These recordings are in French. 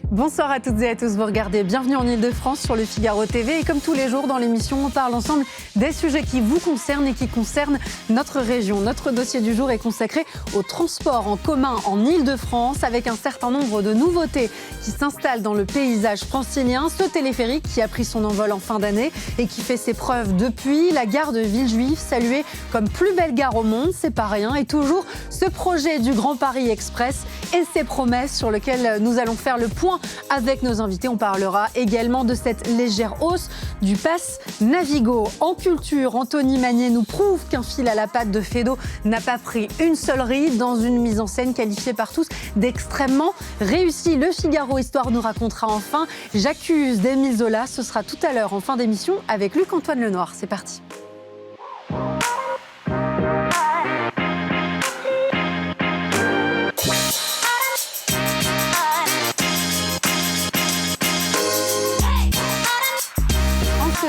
Bonsoir à toutes et à tous, vous regardez Bienvenue en Ile-de-France sur le Figaro TV et comme tous les jours dans l'émission, on parle ensemble des sujets qui vous concernent et qui concernent notre région. Notre dossier du jour est consacré au transport en commun en Ile-de-France avec un certain nombre de nouveautés qui s'installent dans le paysage francilien. Ce téléphérique qui a pris son envol en fin d'année et qui fait ses preuves depuis, la gare de Villejuif, saluée comme plus belle gare au monde, c'est pas rien, et toujours ce projet du Grand Paris Express et ses promesses sur lesquelles nous allons faire le point avec nos invités. On parlera également de cette légère hausse du pass Navigo. En culture, Anthony Magnier nous prouve qu'un fil à la patte de Feydeau n'a pas pris une seule ride dans une mise en scène qualifiée par tous d'extrêmement réussie. Le Figaro Histoire nous racontera enfin J'accuse d'Émile Zola. Ce sera tout à l'heure en fin d'émission avec Luc-Antoine Lenoir. C'est parti.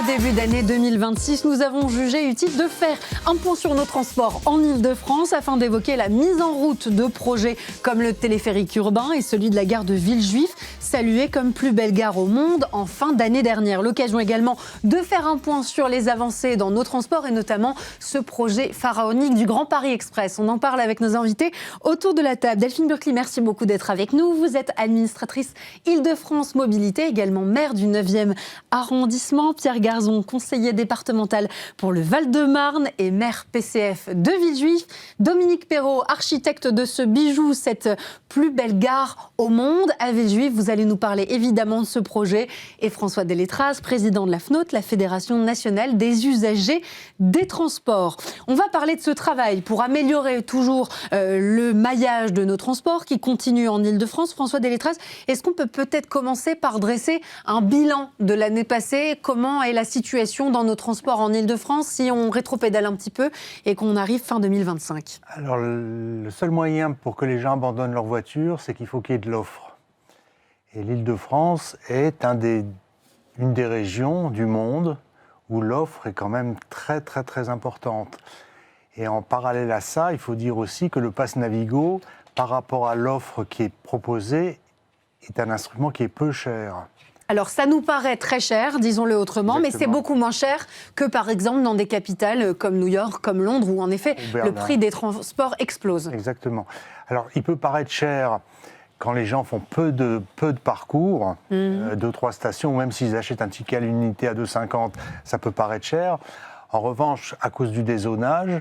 Début d'année 2026, nous avons jugé utile de faire un point sur nos transports en Ile-de-France afin d'évoquer la mise en route de projets comme le téléphérique urbain et celui de la gare de Villejuif, salué comme plus belle gare au monde en fin d'année dernière. L'occasion également de faire un point sur les avancées dans nos transports et notamment ce projet pharaonique du Grand Paris Express. On en parle avec nos invités autour de la table. Delphine Burkli, merci beaucoup d'être avec nous. Vous êtes administratrice Ile-de-France Mobilité, également maire du 9e arrondissement. Pierre Garzon, conseiller départemental pour le Val-de-Marne et maire PCF de Villejuif. Dominique Perrault, architecte de ce bijou, cette plus belle gare au monde à Villejuif. Vous allez nous parler évidemment de ce projet. Et François Delétraz, président de la FNOT, la Fédération nationale des usagers des transports. On va parler de ce travail pour améliorer toujours le maillage de nos transports qui continue en Ile-de-France. François Delétraz, est-ce qu'on peut peut-être commencer par dresser un bilan de l'année passée? Comment est la situation dans nos transports en Ile-de-France si on rétropédale un petit peu et qu'on arrive fin 2025? Alors, le seul moyen pour que les gens abandonnent leur voiture, c'est qu'il faut qu'il y ait de l'offre. Et l'Île-de-France est une des régions du monde où l'offre est quand même très, très, très importante. Et en parallèle à ça, il faut dire aussi que le pass Navigo, par rapport à l'offre qui est proposée, est un instrument qui est peu cher. Alors, ça nous paraît très cher, disons-le autrement, mais c'est beaucoup moins cher que, par exemple, dans des capitales comme New York, comme Londres, où, en effet, le prix des transports explose. Exactement. Alors, il peut paraître cher quand les gens font peu de parcours, 2-3 stations, ou même s'ils achètent un ticket à l'unité à 2,50, ça peut paraître cher. En revanche, à cause du dézonage,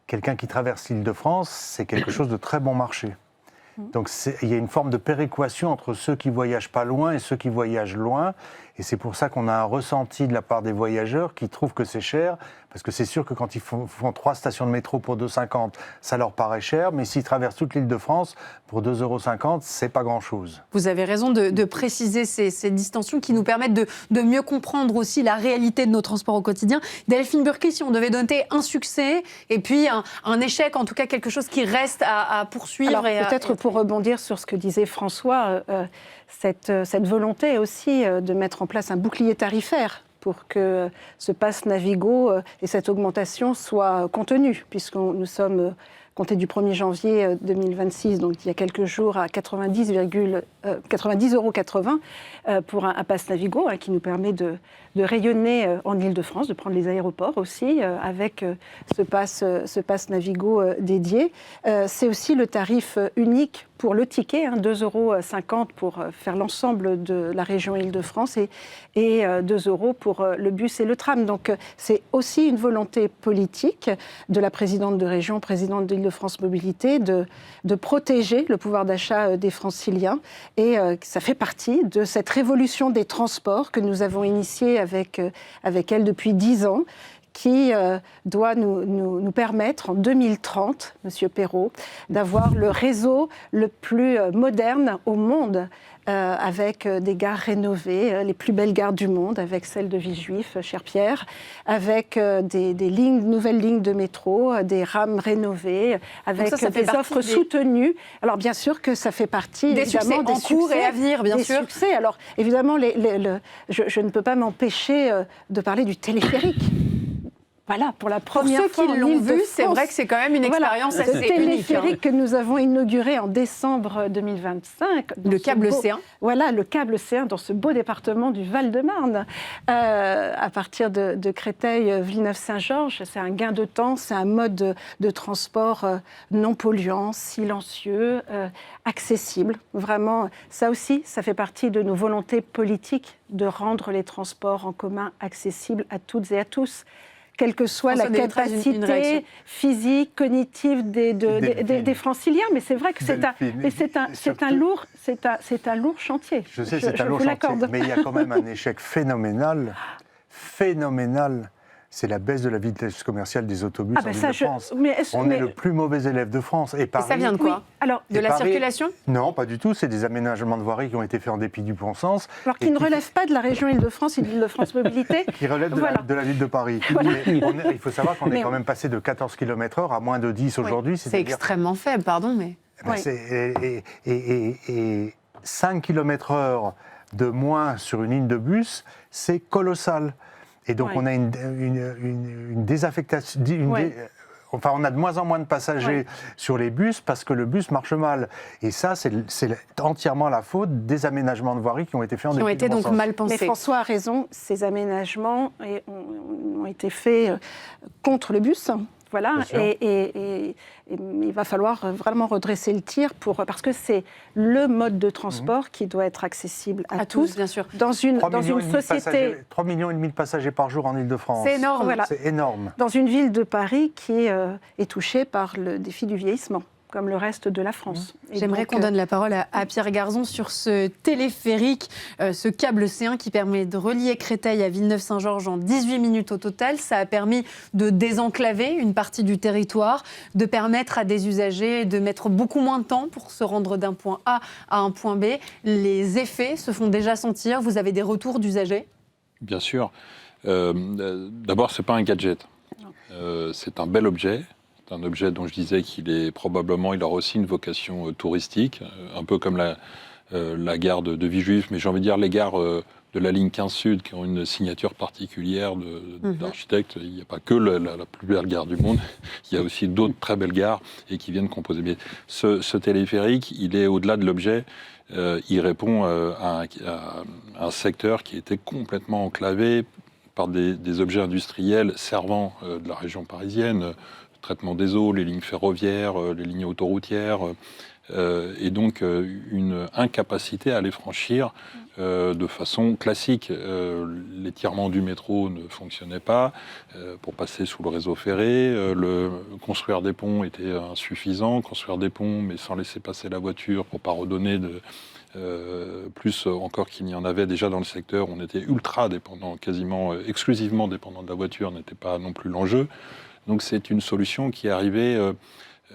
quelqu'un qui traverse l'Île-de-France, c'est quelque chose de très bon marché. Donc il y a une forme de péréquation entre ceux qui voyagent pas loin et ceux qui voyagent loin. Et c'est pour ça qu'on a un ressenti de la part des voyageurs qui trouvent que c'est cher. Parce que c'est sûr que quand ils font 3 stations de métro pour 2,50, ça leur paraît cher. Mais s'ils traversent toute l'Île-de-France, pour 2,50 €, c'est pas grand-chose. Vous avez raison de préciser ces distinctions qui nous permettent de mieux comprendre aussi la réalité de nos transports au quotidien. Delphine Burkli, si on devait noter un succès et puis un échec, en tout cas quelque chose qui reste à poursuivre. Alors peut-être pour rebondir sur ce que disait François, cette volonté aussi de mettre en place un bouclier tarifaire pour que ce pass Navigo et cette augmentation soient contenus, puisque nous sommes compté du 1er janvier 2026, donc il y a quelques jours, à 90,80 € pour un pass Navigo qui nous permet de rayonner en Ile-de-France, de prendre les aéroports aussi avec ce pass Navigo dédié. C'est aussi le tarif unique pour le ticket, 2,50 € pour faire l'ensemble de la région Ile-de-France et 2 € pour le bus et le tram. Donc c'est aussi une volonté politique de la présidente de région, présidente d'Île-de-France Mobilité, de protéger le pouvoir d'achat des Franciliens. Et ça fait partie de cette révolution des transports que nous avons initiée avec elle depuis 10 ans, qui doit nous permettre en 2030, Monsieur Perrault, d'avoir le réseau le plus moderne au monde, avec des gares rénovées, les plus belles gares du monde, avec celle de Villejuif, cher Pierre, avec des nouvelles lignes de métro, des rames rénovées, avec des offres soutenues. Alors bien sûr que ça fait partie des succès en cours et à venir, bien sûr. Succès. Alors évidemment, je ne peux pas m'empêcher de parler du téléphérique. Voilà, pour la Pour première ceux fois qui en l'ont vu, Île-de-France. c'est vrai que c'est quand même une expérience Ce assez unique. téléphérique que nous avons inauguré en décembre 2025. Le câble C1. Voilà, le câble C1 dans ce beau département du Val-de-Marne. À partir de Créteil, Villeneuve-Saint-Georges, c'est un gain de temps, c'est un mode de transport non polluant, silencieux, accessible. Vraiment, ça aussi, ça fait partie de nos volontés politiques de rendre les transports en commun accessibles à toutes et à tous. Quelle que soit la capacité physique, cognitive des franciliens. Mais c'est vrai que c'est un lourd chantier. Je sais, c'est un lourd chantier, mais il y a quand même un échec phénoménal. C'est la baisse de la vitesse commerciale des autobus en Île-de-France. On est le plus mauvais élève de France. Et ça vient de quoi? De la circulation? Non, pas du tout. C'est des aménagements de voirie qui ont été faits en dépit du bon sens. Alors qui ne relèvent pas de la région Île-de-France et d'Île-de-France Mobilité. Qui relèvent de la ville de Paris. Voilà. Il faut savoir qu'on est quand même passé de 14 km/h à moins de 10 aujourd'hui. C'est extrêmement faible, pardon, mais... Et 5 km/h de moins sur une ligne de bus, c'est colossal. Et donc, on a une désaffectation. On a de moins en moins de passagers sur les bus parce que le bus marche mal. Et ça, c'est entièrement la faute des aménagements de voirie qui ont été faits en dépit du bon sens. Donc mal pensés. Mais François a raison, ces aménagements ont été faits contre le bus. Voilà, et il va falloir vraiment redresser le tir parce que c'est le mode de transport qui doit être accessible à tous, bien sûr. Dans une société... 3,5 millions de passagers par jour en Île-de-France. C'est énorme. Voilà. C'est énorme. Dans une ville de Paris qui est touchée par le défi du vieillissement, comme le reste de la France. J'aimerais qu'on donne la parole à Pierre Garzon sur ce téléphérique, ce câble C1 qui permet de relier Créteil à Villeneuve-Saint-Georges en 18 minutes au total. Ça a permis de désenclaver une partie du territoire, de permettre à des usagers de mettre beaucoup moins de temps pour se rendre d'un point A à un point B. Les effets se font déjà sentir. Vous avez des retours d'usagers? Bien sûr. D'abord, ce n'est pas un gadget. C'est un bel objet. C'est un objet dont je disais qu'il aura aussi une vocation touristique, un peu comme la gare de Villejuif, mais j'ai envie de dire les gares de la ligne 15 Sud qui ont une signature particulière d'architecte. Il n'y a pas que la plus belle gare du monde, il y a aussi d'autres très belles gares et qui viennent composer. Mais ce téléphérique, il est au-delà de l'objet. Il répond à un secteur qui était complètement enclavé par des objets industriels servant de la région parisienne, traitement des eaux, les lignes ferroviaires, les lignes autoroutières, et donc une incapacité à les franchir de façon classique. L'étirement du métro ne fonctionnait pas pour passer sous le réseau ferré, construire des ponts était insuffisant, construire des ponts mais sans laisser passer la voiture pour ne pas redonner plus encore qu'il n'y en avait déjà dans le secteur. On était ultra dépendant, quasiment exclusivement dépendant de la voiture, n'était pas non plus l'enjeu. Donc c'est une solution qui est arrivée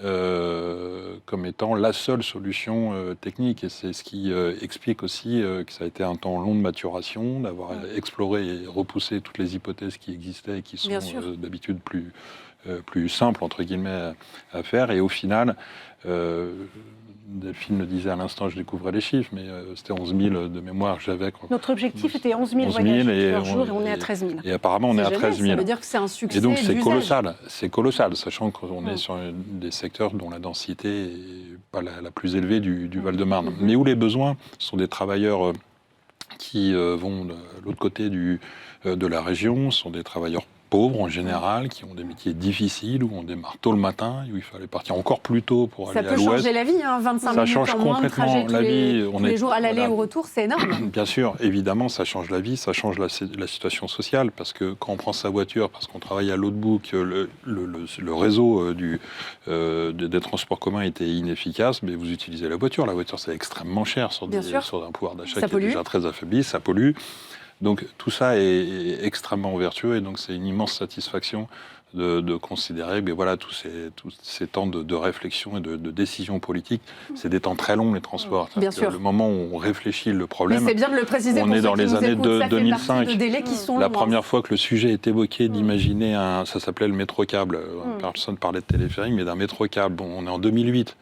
comme étant la seule solution technique. Et c'est ce qui explique aussi que ça a été un temps long de maturation, d'avoir exploré et repoussé toutes les hypothèses qui existaient et qui sont d'habitude plus simples, entre guillemets, à faire. Et au final... Delphine le disait à l'instant, je découvrais les chiffres, mais c'était 11 000 de mémoire que j'avais. Notre objectif était 11 000 voyages par jour et on est à 13 000. Et apparemment, on est à 13 000. Ça veut dire que c'est un succès. Et donc, c'est colossal, sachant qu'on est sur des secteurs dont la densité n'est pas la plus élevée du Val-de-Marne, mais où les besoins sont des travailleurs qui vont de l'autre côté de la région, sont des travailleurs pauvres en général, qui ont des métiers difficiles, où on démarre tôt le matin, où il fallait partir encore plus tôt pour aller à l'ouest. Ça peut changer la vie, 25 minutes change en moins de trajet tous les jours à l'aller ou au retour, c'est énorme. Bien sûr, évidemment, ça change la vie, ça change la situation sociale, parce que quand on prend sa voiture, parce qu'on travaille à l'autre bout, que le réseau des transports communs était inefficace, mais vous utilisez la voiture. La voiture, c'est extrêmement cher sur un pouvoir d'achat qui est déjà très affaibli, ça pollue. Donc tout ça est extrêmement vertueux et donc c'est une immense satisfaction de considérer que voilà, tous ces temps de réflexion et de décision politique, c'est des temps très longs les transports. Bien sûr. Le moment où on réfléchit le problème, mais c'est bien de le préciser, on est dans les années 2005. La longs, première fois que le sujet est évoqué d'imaginer ça s'appelait le métro-câble. Personne ne parlait de téléphérique, mais d'un métro-câble. Bon, on est en 2008.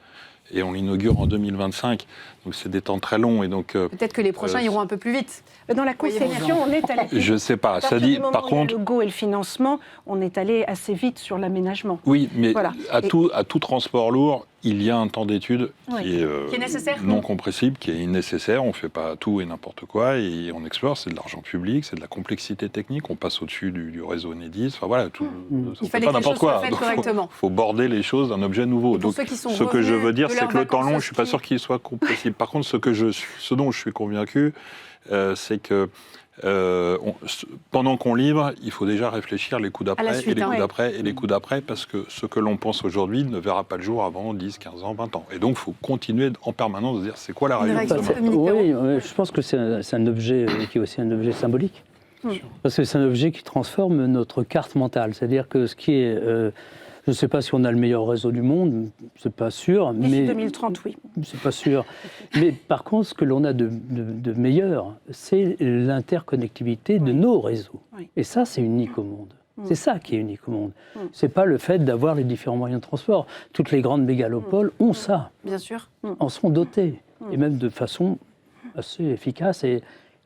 et on l'inaugure en 2025. Donc c'est des temps très longs. Et donc, peut-être que les prochains iront un peu plus vite. Dans la conception, on est allé. Je ne sais pas. À Ça partir dit, du moment par où il y a contre. le go et le financement, on est allé assez vite sur l'aménagement. Oui, mais Voilà. à tout transport lourd, il y a un temps d'étude qui est nécessaire. non compressible, qui est nécessaire. On ne fait pas tout et n'importe quoi et on explore. C'est de l'argent public, c'est de la complexité technique. On passe au-dessus du réseau Enedis. Enfin voilà, Il fallait que les choses soient faites correctement. Il faut border les choses d'un objet nouveau. Donc, ce que je veux dire, de c'est que le temps long, vacances je ne suis pas sûr qu'il soit compressible. Par contre, ce dont je suis convaincu, c'est que pendant qu'on livre, il faut déjà réfléchir les coups d'après, et les coups d'après, et les coups d'après, parce que ce que l'on pense aujourd'hui ne verra pas le jour avant 10, 15 ans, 20 ans. Et donc, il faut continuer en permanence de dire c'est quoi la réalité. Oui, je pense que c'est un objet qui est aussi un objet symbolique. Parce que c'est un objet qui transforme notre carte mentale. C'est-à-dire que ce qui est... je ne sais pas si on a le meilleur réseau du monde, c'est pas sûr. D'ici 2030, oui. C'est pas sûr. Mais par contre, ce que l'on a de meilleur, c'est l'interconnectivité de nos réseaux. Oui. Et ça, c'est unique au monde. C'est ça qui est unique au monde. C'est pas le fait d'avoir les différents moyens de transport. Toutes les grandes mégalopoles ont ça. Bien sûr. En sont dotées. Et même de façon assez efficace. Et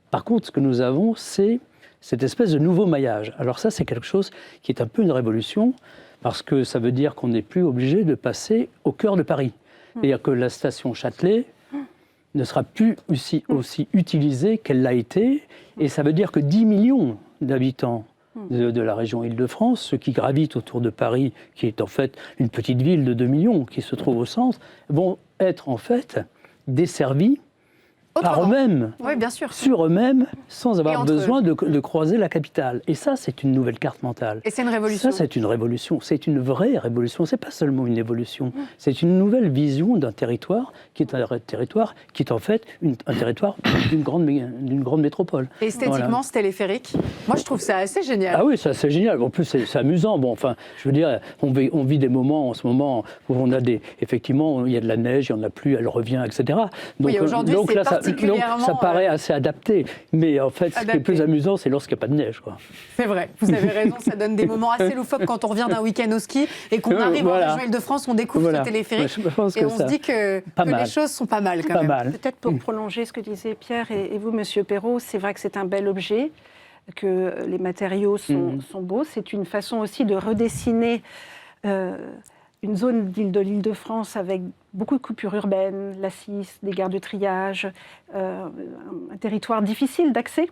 par contre, ce que nous avons, c'est cette espèce de nouveau maillage. Alors ça, c'est quelque chose qui est un peu une révolution, parce que ça veut dire qu'on n'est plus obligé de passer au cœur de Paris. C'est-à-dire que la station Châtelet ne sera plus aussi utilisée qu'elle l'a été, et ça veut dire que 10 millions d'habitants de la région Île-de-France, ceux qui gravitent autour de Paris, qui est en fait une petite ville de 2 millions qui se trouve au centre, vont être en fait desservis par eux-mêmes, oui, bien sûr, sur eux-mêmes, sans avoir besoin de croiser la capitale. Et ça, c'est une nouvelle carte mentale. Et c'est une révolution. Ça, c'est une révolution. C'est une vraie révolution. C'est pas seulement une évolution. C'est une nouvelle vision d'un territoire qui est un territoire qui est en fait un territoire d'une grande métropole. Et esthétiquement, voilà. Ce téléphérique, moi, je trouve ça assez génial. Ah oui, c'est assez génial. En plus, c'est amusant. Bon, enfin, je veux dire, on vit des moments en ce moment où on a effectivement, il y a de la neige, il n'y en a plus, elle revient, etc. Donc, oui, aujourd'hui, c'est particulièrement... Donc, ça paraît assez adapté. Mais en fait, ce qui est plus amusant, c'est lorsqu'il n'y a pas de neige, quoi. C'est vrai, vous avez raison, ça donne des moments assez loufoques quand on revient d'un week-end au ski et qu'on arrive en région Île-de-France, on découvre ce téléphérique et on se dit que les choses sont pas mal quand même. Peut-être pour prolonger ce que disait Pierre et vous, Monsieur Perrault, c'est vrai que c'est un bel objet, que les matériaux sont beaux. C'est une façon aussi de redessiner une zone de l'Île-de-France avec beaucoup de coupures urbaines, la 6, des gares de triage, un territoire difficile d'accès.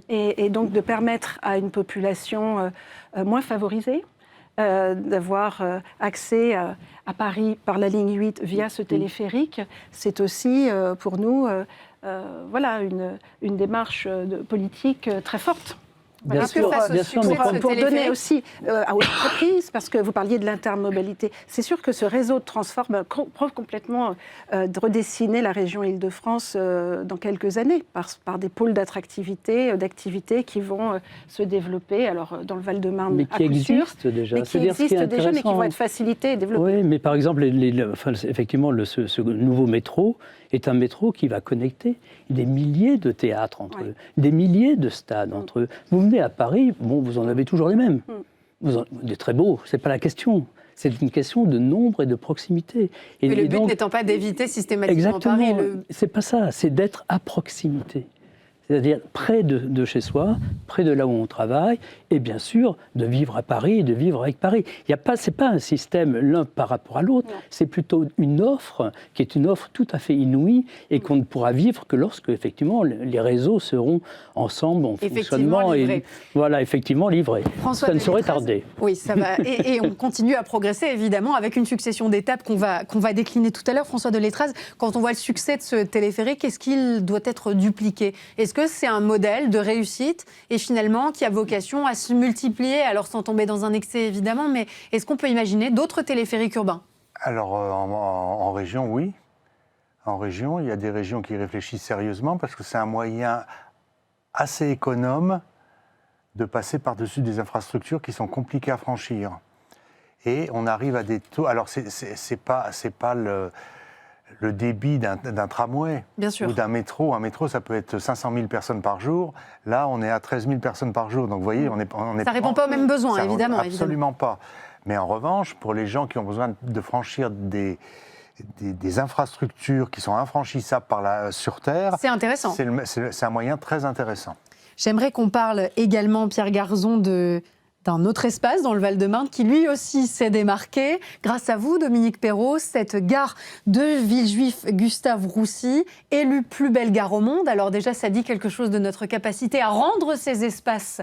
Et donc de permettre à une population moins favorisée d'avoir accès à Paris par la ligne 8 via ce téléphérique, c'est aussi pour nous voilà, une démarche politique très forte. Bien sûr, mais pour donner aussi à aux entreprises, parce que vous parliez de l'intermobilité, c'est sûr que ce réseau de transport peut complètement de redessiner la région Île-de-France dans quelques années par des pôles d'activité qui vont se développer, alors dans le Val-de-Marne, mais qui existent déjà. Mais qui existent déjà, mais qui vont être facilités et développés. Oui, mais par exemple, effectivement, ce nouveau métro est un métro qui va connecter des milliers de théâtres entre eux, des milliers de stades entre eux. Vous venez à Paris, bon, vous en avez toujours les mêmes. Vous êtes très beaux, c'est pas la question. C'est une question de nombre et de proximité. Mais le but n'étant pas d'éviter systématiquement Paris. C'est pas ça, c'est d'être à proximité. C'est-à-dire près de chez soi, près de là où on travaille, et bien sûr de vivre à Paris et de vivre avec Paris. C'est pas un système l'un par rapport à l'autre, c'est plutôt une offre qui est une offre tout à fait inouïe et qu'on ne pourra vivre que lorsque effectivement les réseaux seront ensemble en fonctionnement livrés. Effectivement livrés. Ça ne saurait tarder. Oui, ça va. Et on continue à progresser évidemment avec une succession d'étapes qu'on va décliner tout à l'heure. François Deletraz, quand on voit le succès de ce téléphérique, est-ce qu'il doit être dupliqué ? Est-ce que c'est un modèle de réussite et finalement qui a vocation à se multiplier, alors sans tomber dans un excès évidemment, mais est-ce qu'on peut imaginer d'autres téléphériques urbains ? Alors en région, oui. En région, il y a des régions qui réfléchissent sérieusement parce que c'est un moyen assez économe de passer par-dessus des infrastructures qui sont compliquées à franchir. Et on arrive à des taux... Alors c'est pas le débit d'un tramway ou d'un métro. Un métro, ça peut être 500 000 personnes par jour. Là, on est à 13 000 personnes par jour. Donc, vous voyez, on est ça ne répond pas aux mêmes besoins, évidemment. Absolument pas. Mais en revanche, pour les gens qui ont besoin de franchir des infrastructures qui sont infranchissables sur Terre, C'est intéressant. c'est un moyen très intéressant. J'aimerais qu'on parle également, Pierre Garzon, d'un autre espace dans le Val-de-Marne qui lui aussi s'est démarqué. Grâce à vous, Dominique Perrault, cette gare de Villejuif Gustave-Roussy, élue plus belle gare au monde. Alors déjà, ça dit quelque chose de notre capacité à rendre ces espaces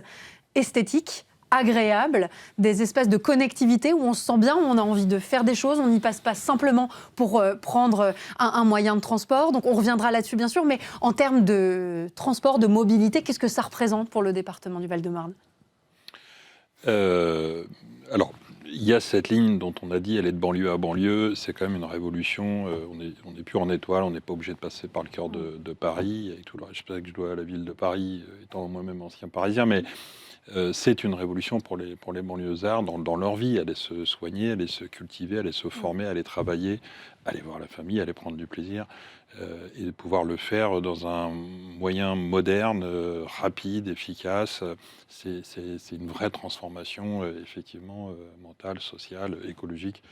esthétiques, agréables, des espaces de connectivité où on se sent bien, où on a envie de faire des choses, on n'y passe pas simplement pour prendre un moyen de transport. Donc on reviendra là-dessus bien sûr, mais en termes de transport, de mobilité, qu'est-ce que ça représente pour le département du Val-de-Marne ? Alors, il y a cette ligne dont on a dit elle est de banlieue à banlieue, c'est quand même une révolution. On n'est plus en étoile, on n'est pas obligé de passer par le cœur de Paris, avec tout le respect que je dois à la ville de Paris, étant moi-même ancien parisien, mais c'est une révolution pour les banlieusards dans leur vie, aller se soigner, aller se cultiver, aller se former, aller travailler, aller voir la famille, aller prendre du plaisir, et de pouvoir le faire dans un moyen moderne, rapide, efficace. C'est une vraie transformation, effectivement, mentale, sociale, écologique,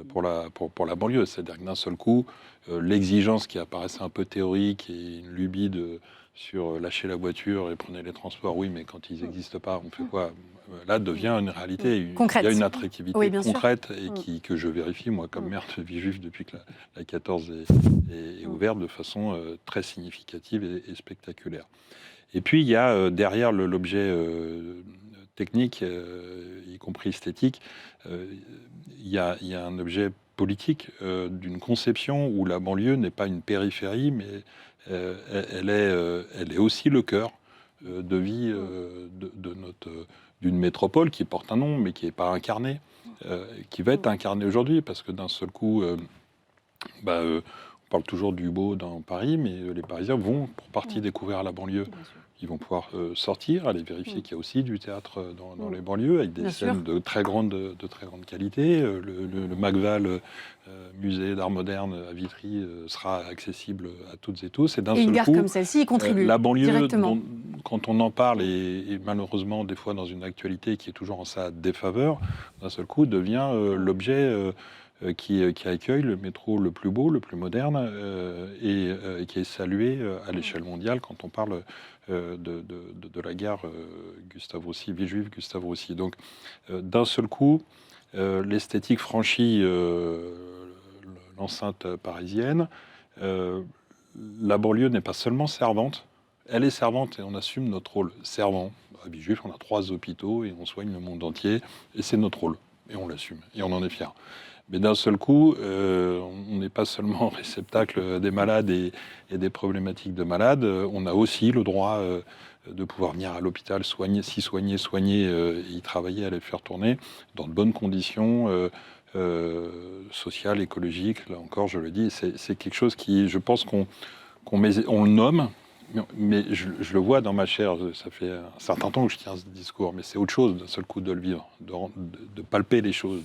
pour la banlieue. C'est-à-dire que d'un seul coup, l'exigence qui apparaissait un peu théorique et une lubie sur lâcher la voiture et prenez les transports, oui, mais quand ils n'existent pas, on fait quoi ? Là, devient une réalité. Concrète. Il y a une attractivité concrète et que je vérifie, moi, comme maire de Villejuif, depuis que la 14 est ouverte de façon très significative et spectaculaire. Et puis, il y a derrière l'objet technique, y compris esthétique, il y a un objet politique d'une conception où la banlieue n'est pas une périphérie, mais elle est aussi le cœur de vie d'une métropole qui porte un nom, mais qui n'est pas incarnée, qui va être incarnée aujourd'hui, parce que d'un seul coup, on parle toujours du beau dans Paris, mais les Parisiens vont pour partie découvrir la banlieue. Ils vont pouvoir sortir, aller vérifier qu'il y a aussi du théâtre dans les banlieues, avec des scènes de très grande qualité. Le Macval, musée d'art moderne à Vitry, sera accessible à toutes et tous. Et d'un seul une gare coup, comme celle-ci y contribue la banlieue, directement. quand on en parle, et malheureusement des fois dans une actualité qui est toujours en sa défaveur, d'un seul coup devient l'objet qui accueille le métro le plus beau, le plus moderne, et qui est salué à l'échelle mondiale quand on parle de la gare Gustave-Roussy, Villejuif Gustave-Roussy. Donc, d'un seul coup, l'esthétique franchit l'enceinte parisienne. La banlieue n'est pas seulement servante, elle est servante et on assume notre rôle servant. À Villejuif, on a 3 hôpitaux et on soigne le monde entier, et c'est notre rôle, et on l'assume, et on en est fiers. Mais d'un seul coup, on n'est pas seulement réceptacle des malades et des problématiques de malades, on a aussi le droit de pouvoir venir à l'hôpital, soigner, y travailler, à les faire tourner dans de bonnes conditions sociales, écologiques. Là encore, je le dis, c'est quelque chose qui, je pense qu'on le nomme, mais je le vois dans ma chair. Ça fait un certain temps que je tiens ce discours, mais c'est autre chose d'un seul coup de le vivre, de palper les choses,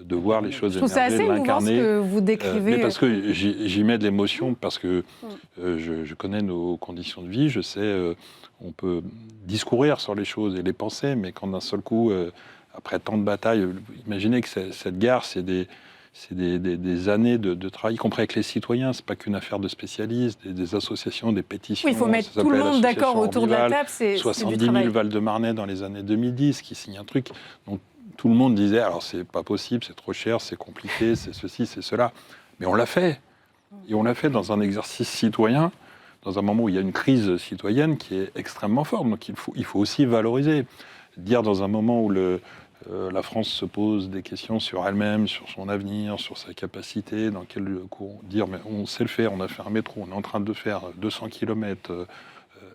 de voir les choses émerger, de l'incarner. Je trouve ça assez émouvant ce que vous décrivez. Mais parce que j'y mets de l'émotion, parce que je connais nos conditions de vie, je sais, on peut discourir sur les choses et les penser, mais quand d'un seul coup, après tant de batailles, imaginez que cette gare, c'est des années de travail, y compris avec les citoyens. C'est pas qu'une affaire de spécialistes, des associations, des pétitions. Oui, il faut mettre tout le monde d'accord autour de la table. C'est 70 000 Val-de-Marnais dans les années 2010 qui signent un truc. Donc tout le monde disait, alors c'est pas possible, c'est trop cher, c'est compliqué, c'est ceci, c'est cela. Mais on l'a fait. Et on l'a fait dans un exercice citoyen, dans un moment où il y a une crise citoyenne qui est extrêmement forte. Donc il faut aussi valoriser. Dire dans un moment où la France se pose des questions sur elle-même, sur son avenir, sur sa capacité, dans quel cours, dire mais on sait le faire, on a fait un métro, on est en train de faire 200 km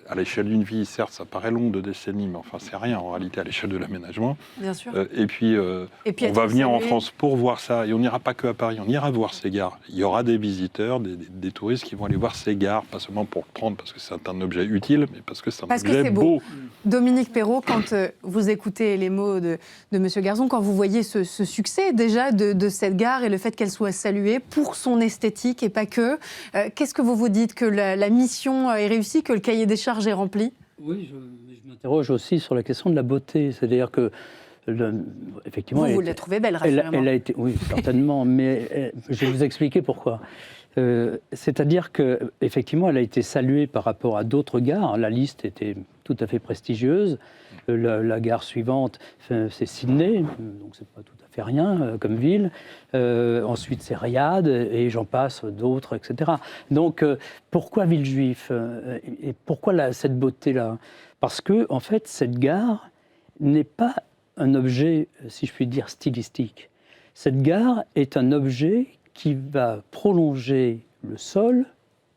à l'échelle d'une vie, certes ça paraît long de décennies, mais enfin c'est rien en réalité à l'échelle de l'aménagement. Bien sûr. Et puis on va venir en France pour voir ça, et on n'ira pas que à Paris, on ira voir ces gares. Il y aura des visiteurs, des touristes qui vont aller voir ces gares, pas seulement pour le prendre parce que c'est un objet utile, mais parce que c'est un objet beau. Dominique Perrault, quand vous écoutez les mots de M. Garzon, quand vous voyez ce succès déjà de cette gare et le fait qu'elle soit saluée pour son esthétique et pas que, qu'est-ce que vous vous dites? Que la mission est réussie, que le cahier des charges est rempli? Oui, je m'interroge aussi sur la question de la beauté. C'est-à-dire que effectivement, Vous la trouvez belle, elle rassurez-moi. a été, oui, certainement, mais je vais vous expliquer pourquoi. C'est-à-dire qu'effectivement, elle a été saluée par rapport à d'autres gares. La liste était tout à fait prestigieuse. La gare suivante, c'est Sydney, donc c'est pas tout à fait rien comme ville. Ensuite, c'est Riyad, et j'en passe d'autres, etc. Donc, pourquoi Villejuif et pourquoi cette beauté-là? Parce que, en fait, cette gare n'est pas un objet, si je puis dire, stylistique. Cette gare est un objet qui va prolonger le sol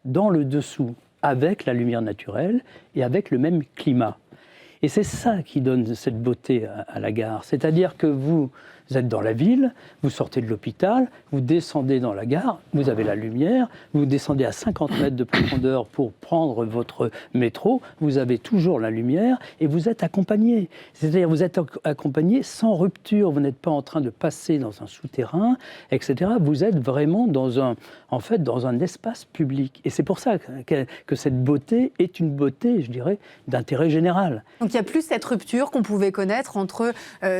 dans le dessous, avec la lumière naturelle et avec le même climat. Et c'est ça qui donne cette beauté à la gare. C'est-à-dire que vous êtes dans la ville, vous sortez de l'hôpital, vous descendez dans la gare, vous avez la lumière, vous descendez à 50 mètres de profondeur pour prendre votre métro, vous avez toujours la lumière et vous êtes accompagné. C'est-à-dire vous êtes accompagné sans rupture, vous n'êtes pas en train de passer dans un souterrain, etc. Vous êtes vraiment dans un espace public. Et c'est pour ça que cette beauté est une beauté, je dirais, d'intérêt général. Donc il n'y a plus cette rupture qu'on pouvait connaître entre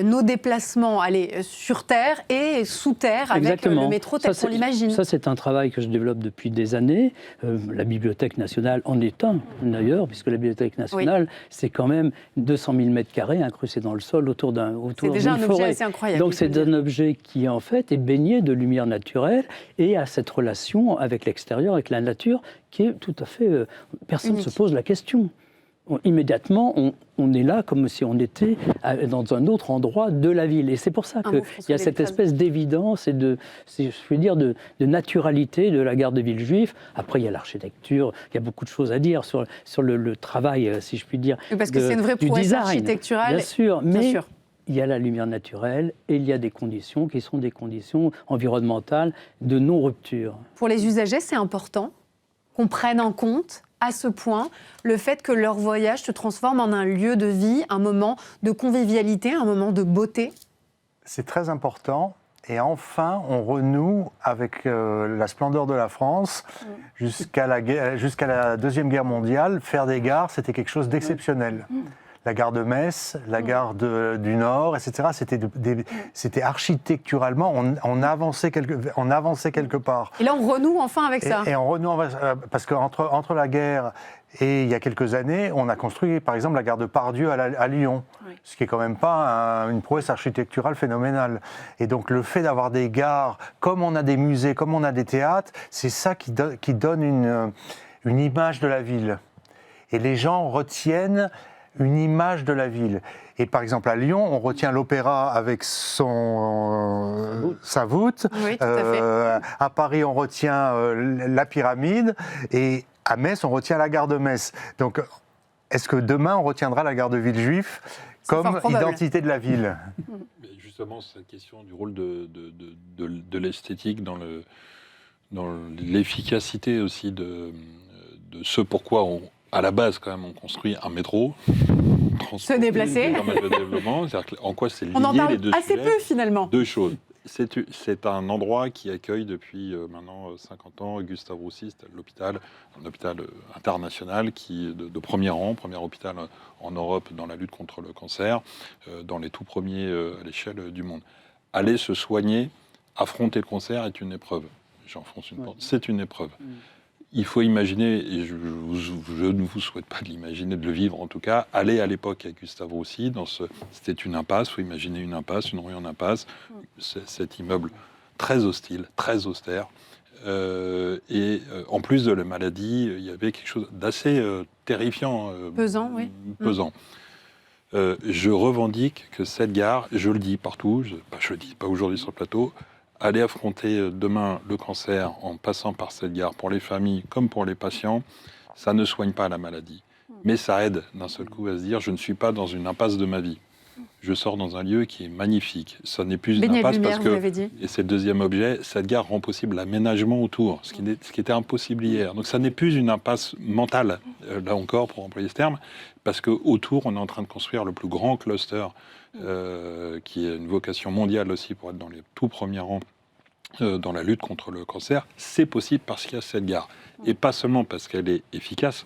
nos déplacements sur Terre et sous Terre avec Exactement. le métro tel qu'on l'imagine. Ça, c'est un travail que je développe depuis des années. La Bibliothèque nationale en est un, d'ailleurs, puisque la Bibliothèque nationale, c'est quand même 200 000 mètres carrés incrustés dans le sol autour d'une forêt. C'est déjà un objet assez incroyable. Donc c'est un objet qui, en fait, est baigné de lumière naturelle et a cette relation avec l'extérieur, avec la nature, qui est tout à fait... personne ne se pose la question. Immédiatement, on est là comme si on était dans un autre endroit de la ville. Et c'est pour ça qu'il y a cette espèce d'évidence et de naturalité de la gare de Villejuif. Après, il y a l'architecture, il y a beaucoup de choses à dire sur le travail, si je puis dire, parce que c'est une vraie prouesse architecturale. Bien sûr, mais il y a la lumière naturelle et il y a des conditions qui sont des conditions environnementales de non-rupture. Pour les usagers, c'est important qu'on prenne en compte à ce point le fait que leur voyage se transforme en un lieu de vie, un moment de convivialité, un moment de beauté? C'est très important. Et enfin, on renoue avec la splendeur de la France. Jusqu'à la Deuxième Guerre mondiale, faire des gares, c'était quelque chose d'exceptionnel. La gare de Metz, la gare du Nord, etc. C'était architecturalement, on avançait quelque part. Et là, on renoue enfin avec ça. Et on renoue, parce qu'entre la guerre et il y a quelques années, on a construit, par exemple, la gare de Pardieu à Lyon, ce qui est quand même pas une prouesse architecturale phénoménale. Et donc, le fait d'avoir des gares, comme on a des musées, comme on a des théâtres, c'est ça qui donne une image de la ville. Et les gens retiennent une image de la ville. Et par exemple, à Lyon, on retient l'opéra avec sa voûte. Oui, tout à fait. À Paris, on retient la pyramide. Et à Metz, on retient la gare de Metz. Donc, est-ce que demain, on retiendra la gare de Villejuif comme identité de la ville? Mais justement, cette question du rôle de l'esthétique dans l'efficacité aussi de ce pourquoi à la base, quand même, on construit un métro. Se déplacer. En quoi c'est lié on en parle les deux assez sujets. peu, finalement. Deux choses. C'est un endroit qui accueille depuis maintenant 50 ans Gustave Roussy, c'est un hôpital international de premier rang, premier hôpital en Europe dans la lutte contre le cancer, dans les tout premiers à l'échelle du monde. Aller se soigner, affronter le cancer est une épreuve. J'enfonce une porte. C'est une épreuve. Il faut imaginer, et je ne vous souhaite pas de l'imaginer, de le vivre en tout cas, aller à l'époque avec Gustave Roussy, c'était une impasse, il faut imaginer une impasse, une rue en impasse, cet immeuble très hostile, très austère, et en plus de la maladie, il y avait quelque chose d'assez terrifiant. Pesant, oui. Pesant. Je revendique que cette gare, je le dis partout, je le dis pas aujourd'hui sur le plateau, aller affronter demain le cancer en passant par cette gare, pour les familles comme pour les patients, ça ne soigne pas la maladie. Mais ça aide d'un seul coup à se dire, je ne suis pas dans une impasse de ma vie. Je sors dans un lieu qui est magnifique. Ça n'est plus une impasse parce que, et c'est le deuxième objet, cette gare rend possible l'aménagement autour, ce qui était impossible hier. Donc ça n'est plus une impasse mentale, là encore pour employer ce terme, parce qu'autour on est en train de construire le plus grand cluster qui a une vocation mondiale aussi pour être dans les tout premiers rangs dans la lutte contre le cancer. C'est possible parce qu'il y a cette gare. Et pas seulement parce qu'elle est efficace,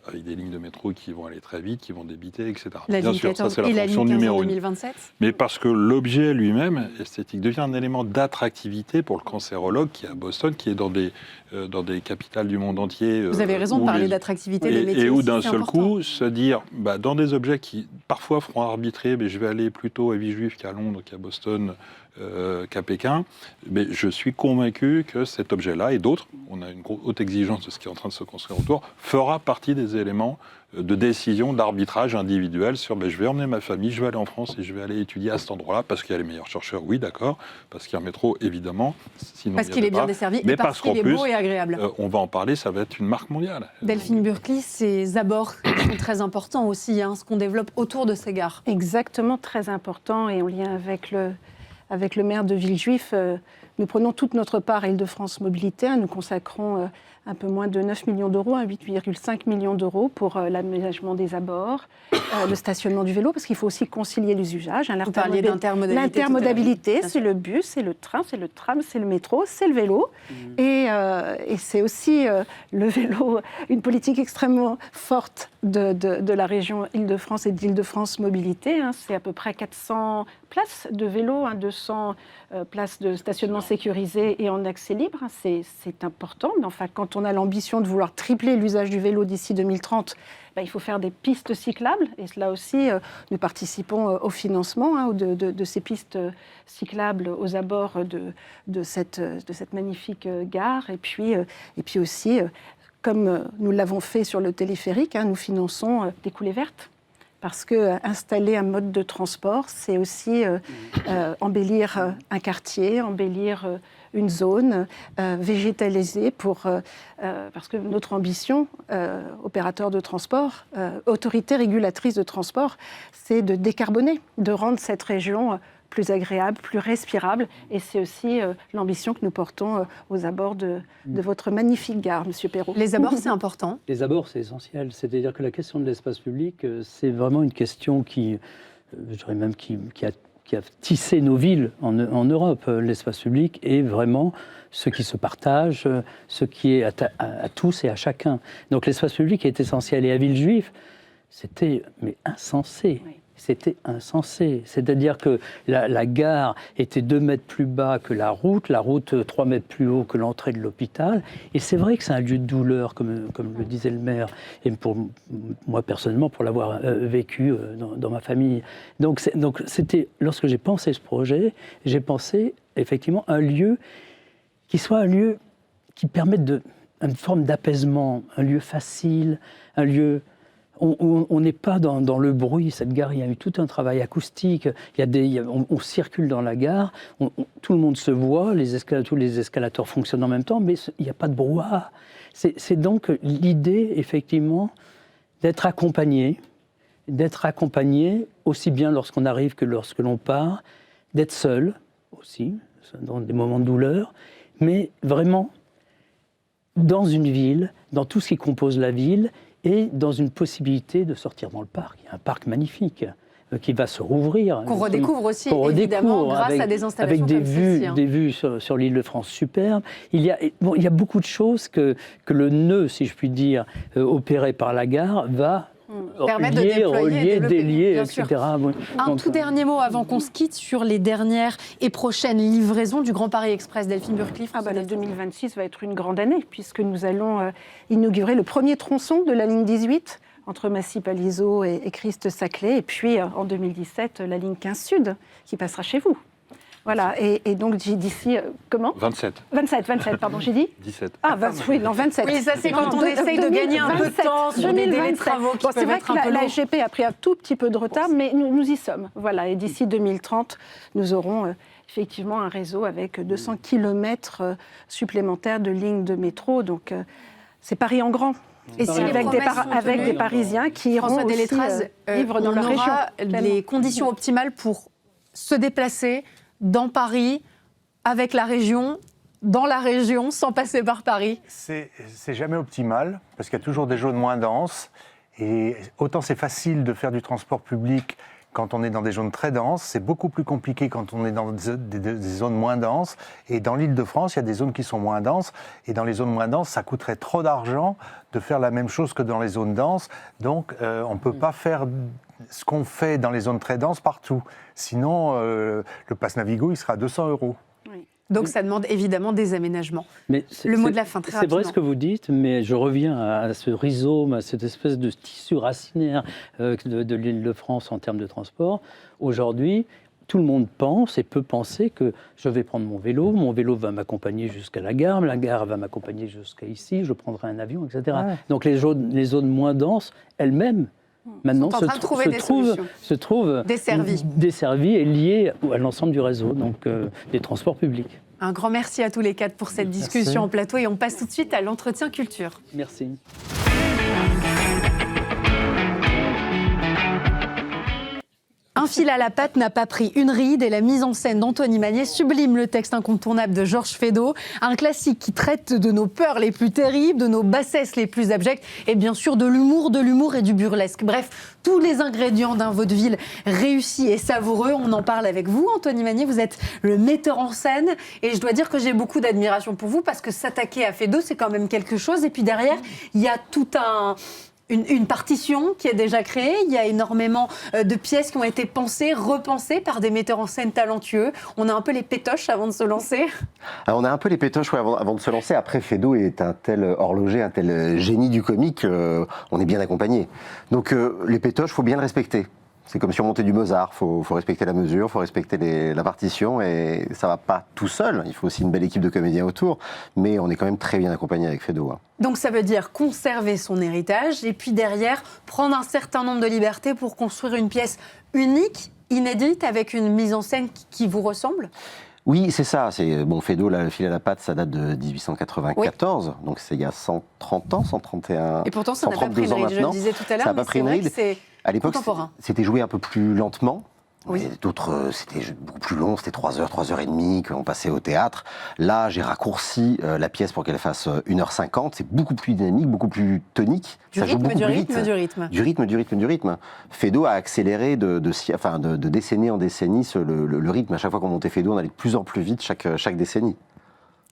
avec des lignes de métro qui vont aller très vite, qui vont débiter, etc. La Bien ligne sûr, 14 ça c'est et la la ligne fonction 15 en numéro 1. 2027. Mais parce que l'objet lui-même, esthétique, devient un élément d'attractivité pour le cancérologue qui est à Boston, qui est dans des capitales du monde entier. Vous avez raison de où parler les- d'attractivité des métiers. Et où aussi, d'un c'est seul important. coup, se dire, dans des objets qui parfois feront arbitrer, mais je vais aller plutôt à Villejuif qu'à Londres, qu'à Boston, qu'à Pékin, mais je suis convaincu que cet objet-là et d'autres, on a une haute exigence de ce qui est en train de se construire autour, fera partie des éléments de décision, d'arbitrage individuel sur je vais emmener ma famille, je vais aller en France et je vais aller étudier à cet endroit-là parce qu'il y a les meilleurs chercheurs, oui, d'accord, parce qu'il y a un métro, évidemment, sinon Parce il y qu'il avait est bien pas. desservi Mais et parce qu'il qu'en est plus, beau et agréable. on va en parler, ça va être une marque mondiale. Delphine Burkly, ces abords sont très importants aussi, ce qu'on développe autour de ces gares. Exactement, très important, et en lien avec le maire de Villejuif, nous prenons toute notre part à Île-de-France Mobilité. Nous consacrons un peu moins de 9 millions d'euros, 8,5 millions d'euros pour l'aménagement des abords, le stationnement du vélo, parce qu'il faut aussi concilier les usages. Vous parliez d'intermodalité. L'intermodalité, tout à c'est le bus, c'est le train, c'est le tram, c'est le métro, c'est le vélo. Et c'est aussi le vélo, une politique extrêmement forte de la région Île-de-France et d'Île-de-France Mobilité. C'est à peu près 400 places de vélo, 200 places de stationnement sécurisé et en accès libre. C'est important, mais enfin, quand on a l'ambition de vouloir tripler l'usage du vélo d'ici 2030, il faut faire des pistes cyclables. Et là aussi, nous participons au financement de ces pistes cyclables aux abords de cette magnifique gare. Et puis aussi, comme nous l'avons fait sur le téléphérique, nous finançons des coulées vertes. Parce qu'installer un mode de transport, c'est aussi embellir un quartier, embellir une zone, végétaliser parce que notre ambition, opérateur de transport, autorité régulatrice de transport, c'est de décarboner, de rendre cette région plus agréable, plus respirable. Et c'est aussi l'ambition que nous portons aux abords de votre magnifique gare, Monsieur Perrault. Les abords, c'est important. Les abords, c'est essentiel. C'est-à-dire que la question de l'espace public, c'est vraiment une question qui, je dirais même, qui a tissé nos villes en Europe. L'espace public est vraiment ce qui se partage, ce qui est à tous et à chacun. Donc l'espace public est essentiel. Et à Villejuif, c'était insensé. Oui. C'était insensé. C'est-à-dire que la gare était 2 mètres plus bas que la route 3 mètres plus haut que l'entrée de l'hôpital. Et c'est vrai que c'est un lieu de douleur, comme le disait le maire, et pour moi personnellement, pour l'avoir vécu dans ma famille. Donc c'était, lorsque j'ai pensé ce projet, j'ai pensé effectivement un lieu qui soit un lieu qui permette une forme d'apaisement, un lieu facile, un lieu... On n'est pas dans le bruit. Cette gare, il y a eu tout un travail acoustique. On circule dans la gare, tout le monde se voit, tous les escalators fonctionnent en même temps, mais il n'y a pas de brouhaha. C'est donc l'idée, effectivement, d'être accompagné aussi bien lorsqu'on arrive que lorsque l'on part, d'être seul aussi, dans des moments de douleur, mais vraiment dans une ville, dans tout ce qui compose la ville, et dans une possibilité de sortir dans le parc. Il y a un parc magnifique qui va se rouvrir. Qu'on redécouvre aussi, évidemment, grâce à des installations avec comme celle-ci. Des vues sur l'Île-de-France superbes. Il y a beaucoup de choses que le nœud, si je puis dire, opéré par la gare, va permettre de déployer, délier, bien sûr. etc. Un tout dernier mot avant qu'on se quitte sur les dernières et prochaines livraisons du Grand Paris Express. Delphine Burkly. Le 2026 va être une grande année, puisque nous allons inaugurer le premier tronçon de la ligne 18 entre Massy-Palaiseau et Christ-Saclay. Et puis, en 2017, la ligne 15 Sud, qui passera chez vous. Voilà, et donc d'ici, comment 27, pardon, j'ai dit 17. Ah, 27. Oui, ça c'est quand on essaye de gagner un peu de temps sur des délais de travaux qui peuvent être un peu lourds. La SGP a pris un tout petit peu de retard, mais nous y sommes. Voilà, et d'ici 2030, nous aurons effectivement un réseau avec 200 kilomètres supplémentaires de lignes de métro. Donc, c'est Paris en grand. Et si avec des Parisiens qui iront aussi vivre dans leur région. On aura les conditions optimales pour se déplacer dans Paris, avec la région, dans la région, sans passer par Paris. C'est jamais optimal, parce qu'il y a toujours des zones moins denses. Et autant c'est facile de faire du transport public quand on est dans des zones très denses, c'est beaucoup plus compliqué quand on est dans des zones moins denses. Et dans l'Île-de-France, il y a des zones qui sont moins denses. Et dans les zones moins denses, ça coûterait trop d'argent de faire la même chose que dans les zones denses. Donc, on ne peut pas faire ce qu'on fait dans les zones très denses partout. Sinon, le pass Navigo, il sera à 200 €. Donc ça demande évidemment des aménagements. Mais le mot de la fin, très rapidement. C'est vrai ce que vous dites, mais je reviens à ce rhizome, à cette espèce de tissu racinaire de l'Île-de-France en termes de transport. Aujourd'hui, tout le monde pense et peut penser que je vais prendre mon vélo va m'accompagner jusqu'à la gare va m'accompagner jusqu'à ici, je prendrai un avion, etc. Ouais. Donc les zones moins denses, elles-mêmes, maintenant se trouvent desservies et liées à l'ensemble du réseau, donc des transports publics. Un grand merci à tous les quatre pour cette discussion en plateau et on passe tout de suite à l'entretien culture. Merci. Un fil à la patte n'a pas pris une ride et la mise en scène d'Anthony Magnier sublime le texte incontournable de Georges Feydeau, un classique qui traite de nos peurs les plus terribles, de nos bassesses les plus abjectes et bien sûr de l'humour et du burlesque. Bref, tous les ingrédients d'un vaudeville réussi et savoureux. On en parle avec vous, Anthony Magnier, vous êtes le metteur en scène et je dois dire que j'ai beaucoup d'admiration pour vous parce que s'attaquer à Feydeau, c'est quand même quelque chose et puis derrière, il y a tout une partition qui est déjà créée, il y a énormément de pièces qui ont été pensées, repensées par des metteurs en scène talentueux. On a un peu les pétoches avant de se lancer. Alors on a un peu les pétoches avant de se lancer. Après, Feydeau est un tel horloger, un tel génie du comique, on est bien accompagné. Donc les pétoches, il faut bien le respecter. C'est comme surmonter du Mozart, faut respecter la mesure, faut respecter la partition et ça va pas tout seul, il faut aussi une belle équipe de comédiens autour, mais on est quand même très bien accompagné avec Feydeau. Donc ça veut dire conserver son héritage et puis derrière prendre un certain nombre de libertés pour construire une pièce unique, inédite, avec une mise en scène qui vous ressemble ? Oui, c'est ça. Feydeau, le fil à la patte, ça date de 1894, oui. Donc c'est il y a 130 ans, 131, et pourtant, ça n'a pas pris une ride, je le disais tout à l'heure, mais c'est vrai que c'est à l'époque, c'était joué un peu plus lentement. Oui. D'autres, c'était beaucoup plus long, c'était 3 heures, 3 heures et demie qu'on passait au théâtre. Là, j'ai raccourci la pièce pour qu'elle fasse 1h50. C'est beaucoup plus dynamique, beaucoup plus tonique. Ça joue beaucoup plus vite. Du rythme. Feydeau a accéléré de décennie en décennie le rythme. À chaque fois qu'on montait Feydeau, on allait de plus en plus vite chaque décennie.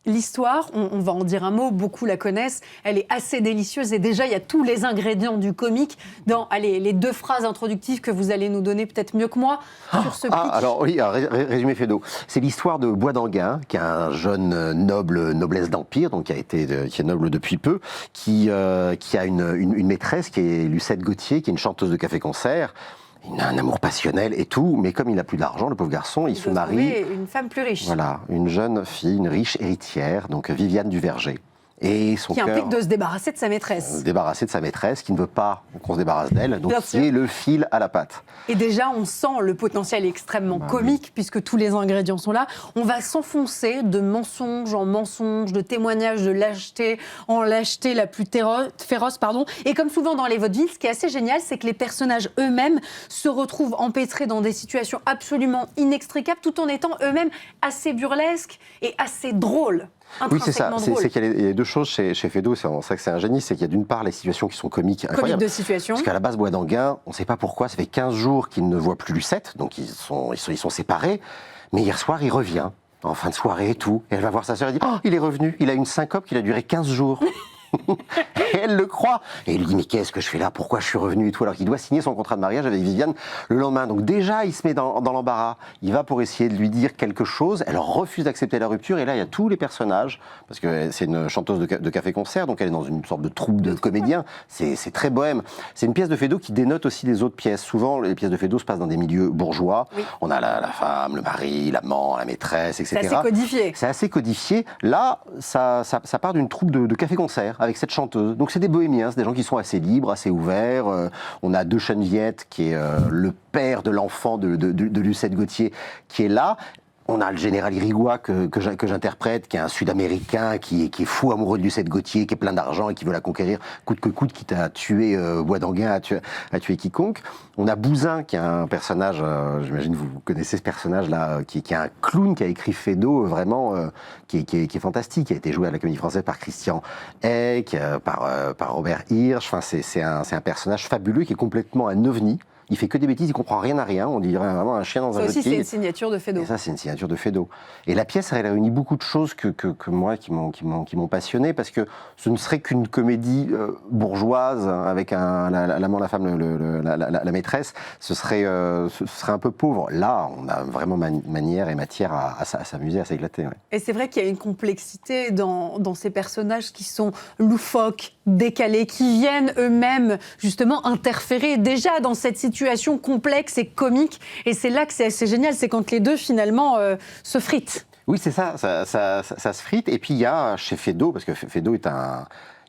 L'histoire, on va en dire un mot, beaucoup la connaissent, elle est assez délicieuse et déjà il y a tous les ingrédients du comique dans les 2 phrases introductives que vous allez nous donner peut-être mieux que moi sur ce pitch. Alors oui, résumé Feydeau. C'est l'histoire de Bois d'Anguin, qui est un jeune noblesse d'Empire, donc qui est noble depuis peu, qui a une maîtresse qui est Lucette Gauthier, qui est une chanteuse de café-concert. Il a un amour passionnel et tout, mais comme il n'a plus d'argent, le pauvre garçon, il se marie. Une femme plus riche. Voilà, une jeune fille, une riche héritière, donc Viviane du Verger. Et son cœur, implique de se débarrasser de sa maîtresse. Se débarrasser de sa maîtresse, qui ne veut pas qu'on se débarrasse d'elle, donc qui est le fil à la patte. Et déjà, on sent le potentiel extrêmement comique, puisque tous les ingrédients sont là. On va s'enfoncer de mensonge en mensonge, de témoignages de lâcheté en lâcheté la plus féroce. Et comme souvent dans les vaudevilles, ce qui est assez génial, c'est que les personnages eux-mêmes se retrouvent empêtrés dans des situations absolument inextricables, tout en étant eux-mêmes assez burlesques et assez drôles. Oui, c'est ça. C'est qu'il y a 2 choses chez Feydeau, c'est en ça que c'est un génie, c'est qu'il y a d'une part les situations qui sont comiques incroyables. Comiques de situation. Parce qu'à la base, Bois d'Anguin, on ne sait pas pourquoi, ça fait 15 jours qu'il ne voit plus Lucette, donc ils sont séparés. Mais hier soir, il revient, en fin de soirée et tout. Et elle va voir sa sœur et dit « Oh, il est revenu, il a une syncope qui a duré 15 jours. » Et elle le croit. Et il lui dit, mais qu'est-ce que je fais là? Pourquoi je suis revenu et tout? Alors qu'il doit signer son contrat de mariage avec Viviane le lendemain. Donc déjà, il se met dans l'embarras. Il va pour essayer de lui dire quelque chose. Elle refuse d'accepter la rupture. Et là, il y a tous les personnages. Parce que c'est une chanteuse de café-concert. Donc elle est dans une sorte de troupe de comédiens. C'est très bohème. C'est une pièce de Feydeau qui dénote aussi les autres pièces. Souvent, les pièces de Feydeau se passent dans des milieux bourgeois. Oui. On a la femme, le mari, l'amant, la maîtresse, etc. C'est assez codifié. C'est assez codifié. Là, ça part d'une troupe de café-concert avec cette chanteuse. Donc c'est des bohémiens, c'est des gens qui sont assez libres, assez ouverts. On a De Chenneviette, qui est le père de l'enfant de Lucette Gauthier, qui est là. On a le général Irigoyen que j'interprète, qui est un Sud-Américain, qui est fou amoureux de Lucette Gauthier, qui est plein d'argent et qui veut la conquérir coûte que coûte, quitte à tuer Bois d'Anguin, à tuer quiconque. On a Bousin, qui est un personnage, j'imagine vous connaissez ce personnage-là, qui est un clown qui a écrit Feydeau, vraiment, qui est fantastique, qui a été joué à la Comédie Française par Christian Eck, par Robert Hirsch. Enfin, c'est un personnage fabuleux qui est complètement un ovni. Il fait que des bêtises, il comprend rien à rien. On dirait vraiment un chien dans un Ça jeu de aussi, c'est quilles. une signature de Feydeau. Et ça, c'est une signature de Feydeau. Et la pièce, elle réunit beaucoup de choses que moi, qui m'ont passionné, parce que ce ne serait qu'une comédie bourgeoise, avec l'amant, la femme, la maîtresse. Ce serait un peu pauvre. Là, on a vraiment manière et matière à s'amuser, à s'éclater. Ouais. Et c'est vrai qu'il y a une complexité dans ces personnages qui sont loufoques, décalés, qui viennent eux-mêmes justement interférer déjà dans cette situation complexe et comique. Et c'est là que c'est assez génial, c'est quand les deux finalement se fritent. Oui, c'est ça se frite. Et puis il y a chez Feydeau, parce que Feydeau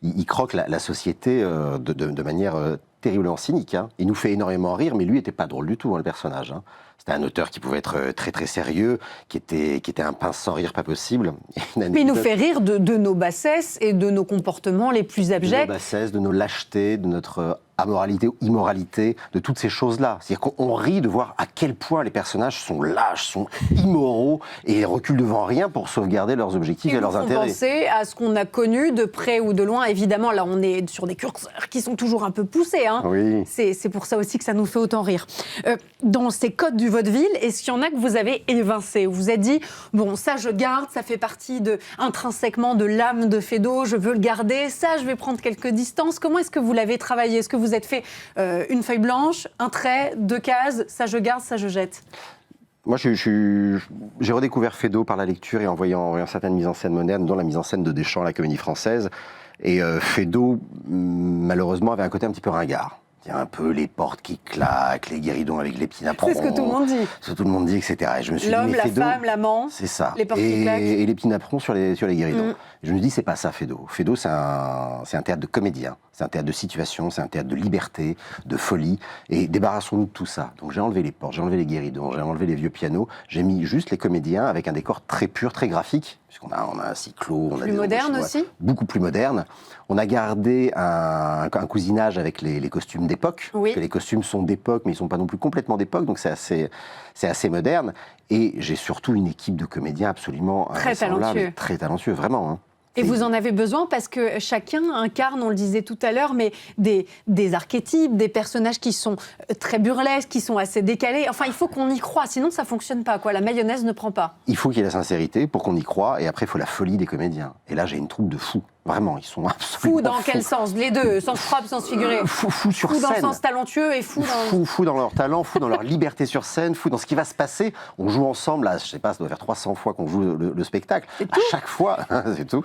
il croque la société de manière terriblement cynique. Hein. Il nous fait énormément rire, mais lui n'était pas drôle du tout, hein, le personnage. Hein. C'était un auteur qui pouvait être très très sérieux, qui était un pince sans rire pas possible. Mais il nous fait rire de nos bassesses et de nos comportements les plus abjects. De nos bassesses, de nos lâchetés, de notre amoralité ou immoralité, de toutes ces choses-là. C'est-à-dire qu'on rit de voir à quel point les personnages sont lâches, sont immoraux et reculent devant rien pour sauvegarder leurs objectifs et leurs intérêts. Penser à ce qu'on a connu de près ou de loin. Évidemment, là, on est sur des curseurs qui sont toujours un peu poussés. Hein. Oui. C'est pour ça aussi que ça nous fait autant rire. Dans ces codes du vaudeville, est-ce qu'il y en a que vous avez évincés? Vous vous êtes dit, bon, ça je garde, ça fait partie intrinsèquement de l'âme de Feydeau, je veux le garder, ça je vais prendre quelques distances. Comment est-ce que vous l'avez travaillé? Est-ce que vous êtes fait une feuille blanche, un trait, 2 cases, ça je garde, ça je jette? Moi, j'ai redécouvert Feydeau par la lecture et en voyant certaines mises en scène modernes, dont la mise en scène de Deschamps à la Comédie Française. Et Feydeau, malheureusement, avait un côté un petit peu ringard. Il y a un peu les portes qui claquent, les guéridons avec les petits napperons. C'est ce que tout le monde dit. C'est ce que tout le monde dit, etc. Et je me suis dit, l'homme, mais la Feydeau, femme, l'amant, c'est ça. les portes qui claquent. Et les petits napperons sur les guéridons. Et je me dis, c'est pas ça, Feydeau. Feydeau, c'est un théâtre de comédien. C'est un théâtre de situation, c'est un théâtre de liberté, de folie. Et débarrassons-nous de tout ça. Donc j'ai enlevé les portes, j'ai enlevé les guéridons, j'ai enlevé les vieux pianos. J'ai mis juste les comédiens avec un décor très pur, très graphique. Puisqu'on a un cyclo, on a Plus des moderne aussi. Beaucoup plus moderne. On a gardé un cousinage avec les costumes d'époque. Oui. Parce que les costumes sont d'époque, mais ils ne sont pas non plus complètement d'époque, donc c'est assez moderne. Et j'ai surtout une équipe de comédiens absolument très talentueux. Très talentueux, vraiment. Hein. Et vous en avez besoin parce que chacun incarne, on le disait tout à l'heure, mais des archétypes, des personnages qui sont très burlesques, qui sont assez décalés. Enfin, il faut qu'on y croie, sinon ça ne fonctionne pas, quoi. La mayonnaise ne prend pas. Il faut qu'il y ait la sincérité pour qu'on y croie, et après, il faut la folie des comédiens. Et là, j'ai une troupe de fous. Vraiment, ils sont absolument Fou dans quel sens? Les deux, sens propre, sens figuré. Fou sur scène. Fou dans le sens talentueux et fou dans... Fou dans leur talent, fou dans leur liberté sur scène, fou dans ce qui va se passer. On joue ensemble, là, je sais pas, ça doit faire 300 fois qu'on joue le spectacle. À chaque fois, c'est tout.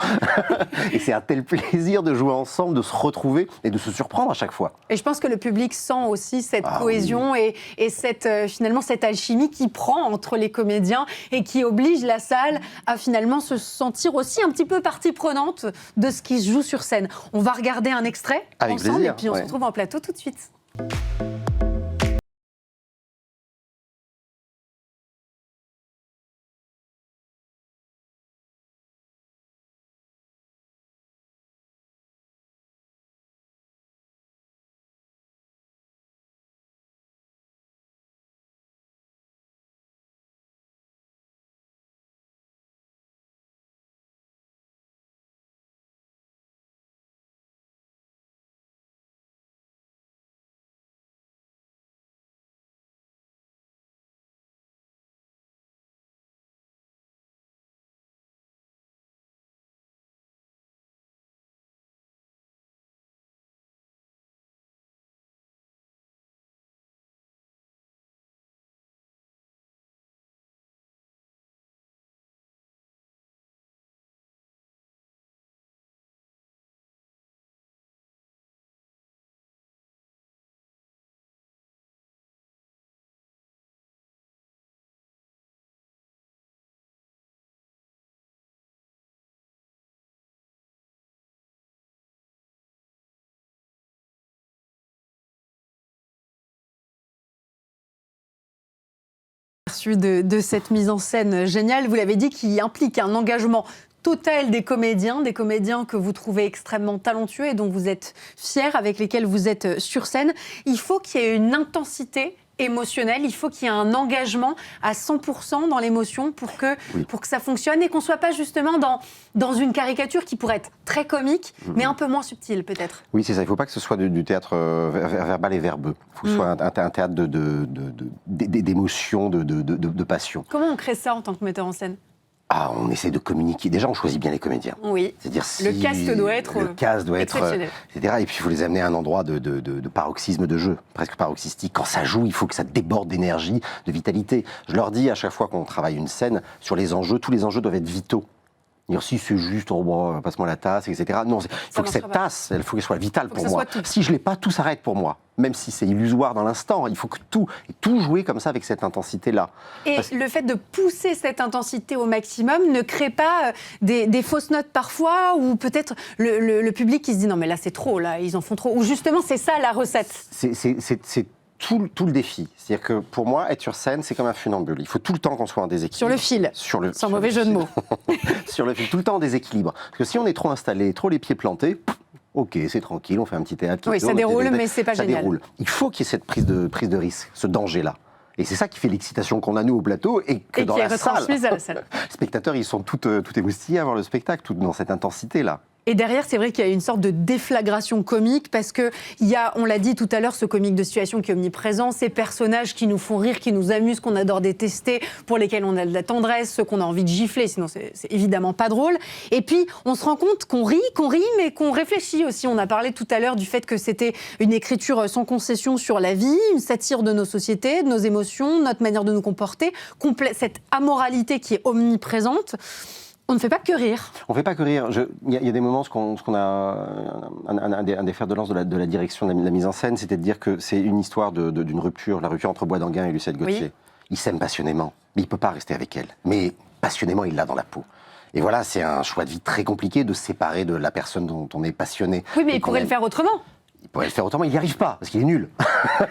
Et c'est un tel plaisir de jouer ensemble, de se retrouver et de se surprendre à chaque fois. Et je pense que le public sent aussi cette cohésion et cette, finalement cette alchimie qui prend entre les comédiens et qui oblige la salle à finalement se sentir aussi un petit peu partie prenante de ce qui se joue sur scène. On va regarder un extrait avec ensemble plaisir, et puis on se retrouve en plateau tout de suite. De cette mise en scène géniale, vous l'avez dit, qui implique un engagement total des comédiens que vous trouvez extrêmement talentueux et dont vous êtes fiers, avec lesquels vous êtes sur scène. Il faut qu'il y ait une intensité émotionnel, il faut qu'il y ait un engagement à 100% dans l'émotion pour que ça fonctionne et qu'on ne soit pas justement dans une caricature qui pourrait être très comique, mais un peu moins subtile peut-être. Oui, c'est ça. Il ne faut pas que ce soit du théâtre verbal et verbeux. Il faut que ce soit un théâtre d'émotion, de passion. Comment on crée ça en tant que metteur en scène ? On essaie de communiquer. Déjà, on choisit bien les comédiens. Oui. C'est-à-dire Le cast doit être exceptionnel. etc. Et puis, il faut les amener à un endroit de paroxysme de jeu, presque paroxystique. Quand ça joue, il faut que ça déborde d'énergie, de vitalité. Je leur dis à chaque fois qu'on travaille une scène, sur les enjeux, tous les enjeux doivent être vitaux. Dire si c'est juste, passe-moi la tasse, etc. Non, il faut que cette tasse, il faut qu'elle soit vitale pour moi. Si je l'ai pas, tout s'arrête pour moi. Même si c'est illusoire dans l'instant, il faut que tout jouer comme ça avec cette intensité-là. Et le fait de pousser cette intensité au maximum ne crée pas des fausses notes parfois, ou peut-être le public qui se dit non mais là c'est trop, là ils en font trop, ou justement c'est ça la recette. C'est tout le défi. C'est-à-dire que pour moi, être sur scène, c'est comme un funambule. Il faut tout le temps qu'on soit en déséquilibre. Sur le fil, sans mauvais jeu de mots. Sur le fil, tout le temps en déséquilibre. Parce que si on est trop installé, trop les pieds plantés, ok, c'est tranquille, on fait un petit théâtre. Oui, ça déroule, mais c'est pas génial. Ça déroule. Il faut qu'il y ait cette prise de risque, ce danger-là. Et c'est ça qui fait l'excitation qu'on a, nous, au plateau, et que dans la salle, à la salle. Les spectateurs, ils sont tout émoustillés à voir le spectacle, tout dans cette intensité-là. Et derrière, c'est vrai qu'il y a une sorte de déflagration comique parce qu'il y a, on l'a dit tout à l'heure, ce comique de situation qui est omniprésent, ces personnages qui nous font rire, qui nous amusent, qu'on adore détester, pour lesquels on a de la tendresse, ceux qu'on a envie de gifler, sinon c'est évidemment pas drôle. Et puis, on se rend compte qu'on rit, mais qu'on réfléchit aussi. On a parlé tout à l'heure du fait que c'était une écriture sans concession sur la vie, une satire de nos sociétés, de nos émotions, notre manière de nous comporter, cette amoralité qui est omniprésente. On ne fait pas que rire. On ne fait pas que rire. Il y a des moments, ce qu'on a, un des fers de lance de la direction de la mise en scène, c'était de dire que c'est une histoire d'une rupture, la rupture entre Boisdanguin et Lucette Gauthier. Oui. Il s'aime passionnément, mais il ne peut pas rester avec elle. Mais passionnément, il l'a dans la peau. Et voilà, c'est un choix de vie très compliqué de se séparer de la personne dont on est passionné. Oui, mais il pourrait le faire autrement. Il pourrait le faire autrement, il n'y arrive pas, parce qu'il est nul.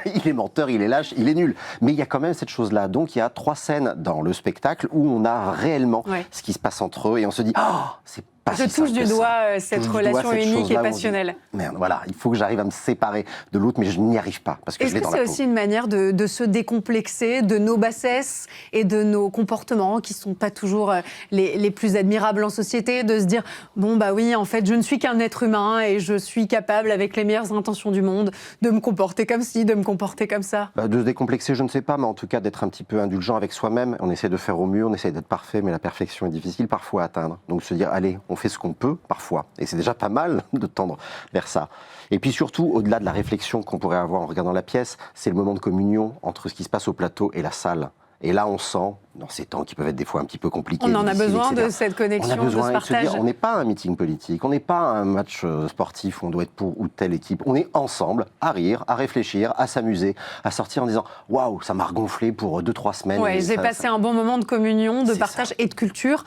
Il est menteur, il est lâche, il est nul. Mais il y a quand même cette chose-là. Donc il y a 3 scènes dans le spectacle où on a réellement ce qui se passe entre eux et on se dit « Oh, c'est pas si simple que ça. » Je touche du doigt cette relation unique et passionnelle. Merde, voilà, il faut que j'arrive à me séparer de l'autre, mais je n'y arrive pas, parce que je l'ai dans la peau. Est-ce que c'est aussi une manière de se décomplexer de nos bassesses et de nos comportements qui ne sont pas toujours les plus admirables en société, de se dire « Bon, bah oui, en fait, je ne suis qu'un être humain et je suis capable, avec les meilleures intentions du monde, de me comporter comme ci, de me comporter comme ça. » De se décomplexer, je ne sais pas, mais en tout cas d'être un petit peu indulgent avec soi-même. On essaie de faire au mieux, on essaie d'être parfait, mais la perfection est difficile parfois à atteindre. Donc se dire, allez, on fait ce qu'on peut, parfois. Et c'est déjà pas mal de tendre vers ça. Et puis surtout, au-delà de la réflexion qu'on pourrait avoir en regardant la pièce, c'est le moment de communion entre ce qui se passe au plateau et la salle. Et là, on sent, dans ces temps qui peuvent être des fois un petit peu compliqués, on en a besoin de cette connexion, de ce partage. De se dire, on n'est pas un meeting politique, on n'est pas un match sportif où on doit être pour ou telle équipe. On est ensemble, à rire, à réfléchir, à s'amuser, à sortir en disant « Waouh, ça m'a regonflé pour 2-3 semaines. » Ouais, j'ai passé un bon moment de communion, de partage et de culture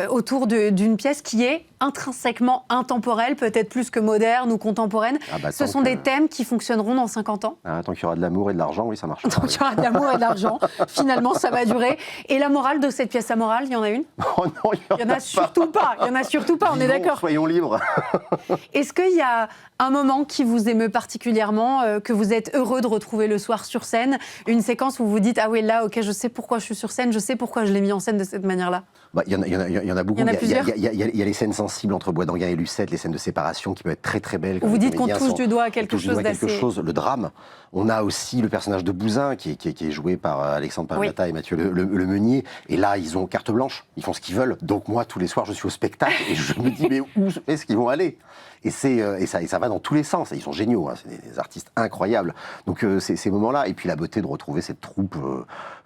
autour d'une pièce qui est intrinsèquement intemporelle, peut-être plus que moderne ou contemporaine. Ce sont des thèmes qui fonctionneront dans 50 ans. Tant qu'il y aura de l'amour et de l'argent, oui, ça marche. Tant qu'il y aura de l'amour et de l'argent, finalement, ça va durer. Et la morale de cette pièce amorale, il y en a une? Oh non, il y en a surtout pas. Il y en a surtout pas, on est d'accord. Soyons libres. Est-ce qu'il y a un moment qui vous émeut particulièrement, que vous êtes heureux de retrouver le soir sur scène? Une séquence où vous dites, ah oui, là, ok, je sais pourquoi je suis sur scène, je sais pourquoi je l'ai mis en scène de cette manière-là. Il y en a beaucoup. Il y en a plusieurs. Il y a les scènes sensibles entre Boisdanguin et Lucette, les scènes de séparation qui peuvent être très très belles. Vous dites qu'on touche du doigt à quelque chose d'assez... Le drame. On a aussi le personnage de Bouzin qui est joué par Alexandre Parvata et Mathieu le Meunier. Et là, ils ont carte blanche. Ils font ce qu'ils veulent. Donc moi, tous les soirs, je suis au spectacle et je me dis, mais où est-ce qu'ils vont aller? Et ça va dans tous les sens. Et ils sont géniaux. Hein. C'est des artistes incroyables. Donc ces moments-là. Et puis la beauté de retrouver cette troupe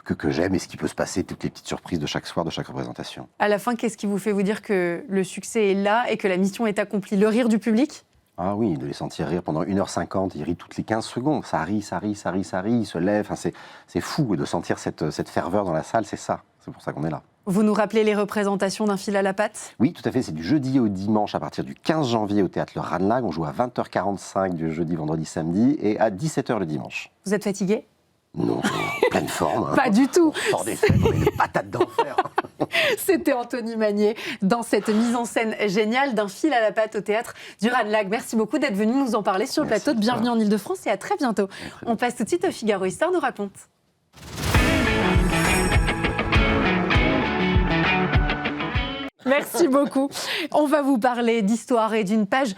que j'aime et ce qui peut se passer, toutes les petites surprises de chaque soir, de chaque représentation. À la fin, qu'est-ce qui vous fait vous dire que le succès est là et que la mission est accomplie? Le rire du public? Ah oui, de les sentir rire pendant 1h50, ils rient toutes les 15 secondes. Ça rit, ils se lèvent. Enfin, c'est fou. Et de sentir cette ferveur dans la salle, c'est ça. C'est pour ça qu'on est là. Vous nous rappelez les représentations d'un fil à la patte? Oui, tout à fait. C'est du jeudi au dimanche à partir du 15 janvier au Théâtre Le Ranelagh. On joue à 20h45 du jeudi, vendredi, samedi et à 17h le dimanche. Vous êtes fatigué? Non, pleine forme. Hein. Pas du tout. On sort des fêtes, on est des patates d'enfer. C'était Anthony Magnier dans cette mise en scène géniale d'un fil à la patte au Théâtre du Ranelagh. Merci beaucoup d'être venu nous en parler sur le plateau de Bienvenue en Ile-de-France et à très bientôt. On passe tout de suite au Figaro Histoire nous raconte. Merci beaucoup. On va vous parler d'histoire et d'une page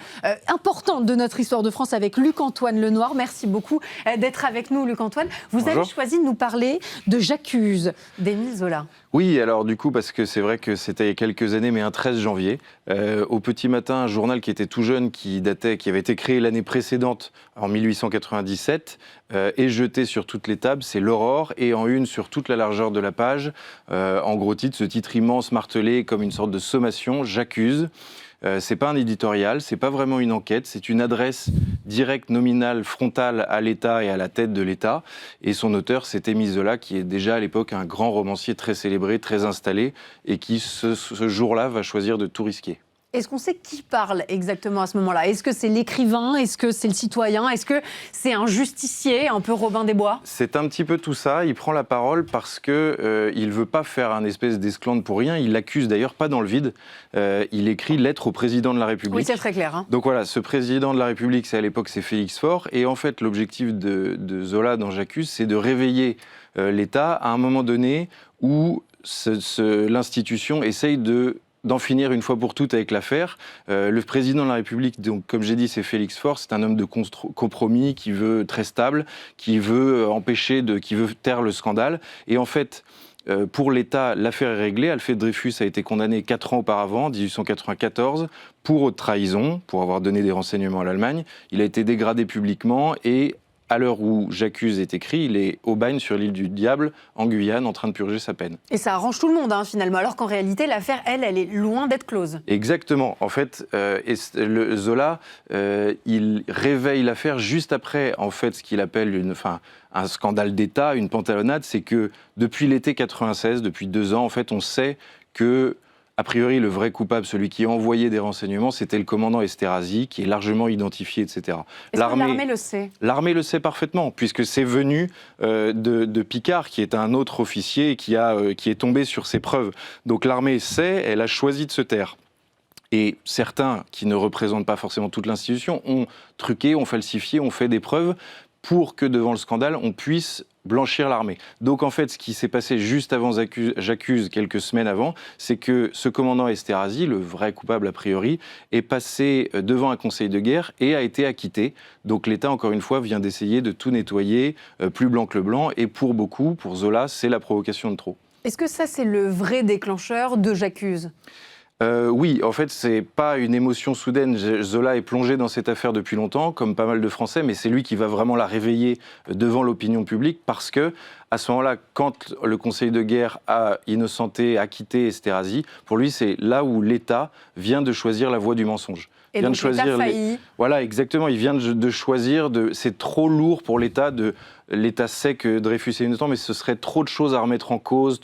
importante de notre histoire de France avec Luc-Antoine Lenoir. Merci beaucoup d'être avec nous, Luc-Antoine. Vous avez choisi de nous parler de J'accuse d'Émile Zola. Oui, alors du coup, parce que c'est vrai que c'était il y a quelques années, mais un 13 janvier, au Petit Matin, un journal qui était tout jeune, qui avait été créé l'année précédente, en 1897, est jeté sur toutes les tables, c'est l'Aurore, et en une sur toute la largeur de la page, en gros titre, ce titre immense martelé comme une sorte de sommation, J'accuse. C'est pas un éditorial, c'est pas vraiment une enquête, c'est une adresse directe, nominale, frontale à l'État et à la tête de l'État. Et son auteur, c'est Émile Zola, qui est déjà à l'époque un grand romancier très célébré, très installé, et qui ce jour-là va choisir de tout risquer. Est-ce qu'on sait qui parle exactement à ce moment-là? Est-ce que c'est l'écrivain? Est-ce que c'est le citoyen? Est-ce que c'est un justicier, un peu Robin des Bois? C'est un petit peu tout ça. Il prend la parole parce que il veut pas faire un espèce d'esclandre pour rien. Il l'accuse d'ailleurs pas dans le vide. Il écrit lettre au président de la République. Oui, c'est très clair. Hein. Donc voilà, ce président de la République, c'est à l'époque, c'est Félix Faure. Et en fait, l'objectif de Zola dans J'accuse, c'est de réveiller l'État à un moment donné où l'institution essaye d'en finir une fois pour toutes avec l'affaire. Le président de la République, donc, comme j'ai dit, c'est Félix Faure, c'est un homme de compromis qui veut très stable, qui veut qui veut taire le scandale. Et en fait, pour l'État, l'affaire est réglée. Alfred Dreyfus a été condamné 4 ans auparavant, en 1894, pour haute trahison, pour avoir donné des renseignements à l'Allemagne. Il a été dégradé publiquement et à l'heure où J'accuse est écrit, il est au bagne sur l'île du Diable, en Guyane, en train de purger sa peine. Et ça arrange tout le monde, hein, finalement, alors qu'en réalité, l'affaire, elle est loin d'être close. Exactement. En fait, Zola, il réveille l'affaire juste après, en fait, ce qu'il appelle un scandale d'État, une pantalonnade. C'est que depuis l'été 96, depuis 2 ans, en fait, on sait que a priori, le vrai coupable, celui qui a envoyé des renseignements, c'était le commandant Esterhazy, qui est largement identifié, etc. Est-ce que l'armée le sait? L'armée le sait parfaitement, puisque c'est venu de Picard, qui est un autre officier qui est tombé sur ces preuves. Donc l'armée sait, elle a choisi de se taire. Et certains, qui ne représentent pas forcément toute l'institution, ont truqué, ont falsifié, ont fait des preuves pour que devant le scandale, on puisse blanchir l'armée. Donc en fait, ce qui s'est passé juste avant J'accuse, quelques semaines avant, c'est que ce commandant Esterhazy, le vrai coupable a priori, est passé devant un conseil de guerre et a été acquitté. Donc l'État, encore une fois, vient d'essayer de tout nettoyer, plus blanc que le blanc, et pour beaucoup, pour Zola, c'est la provocation de trop. Est-ce que ça, c'est le vrai déclencheur de J'accuse? Oui, en fait, c'est pas une émotion soudaine. Zola est plongé dans cette affaire depuis longtemps, comme pas mal de Français, mais c'est lui qui va vraiment la réveiller devant l'opinion publique parce que, à ce moment-là, quand le Conseil de guerre a innocenté, acquitté Esterhazy, pour lui, c'est là où l'État vient de choisir la voie du mensonge. Et donc l'État faillit. Voilà, exactement. Il vient de choisir. C'est trop lourd pour l'État. L'État sait que Dreyfus est innocent, mais ce serait trop de choses à remettre en cause,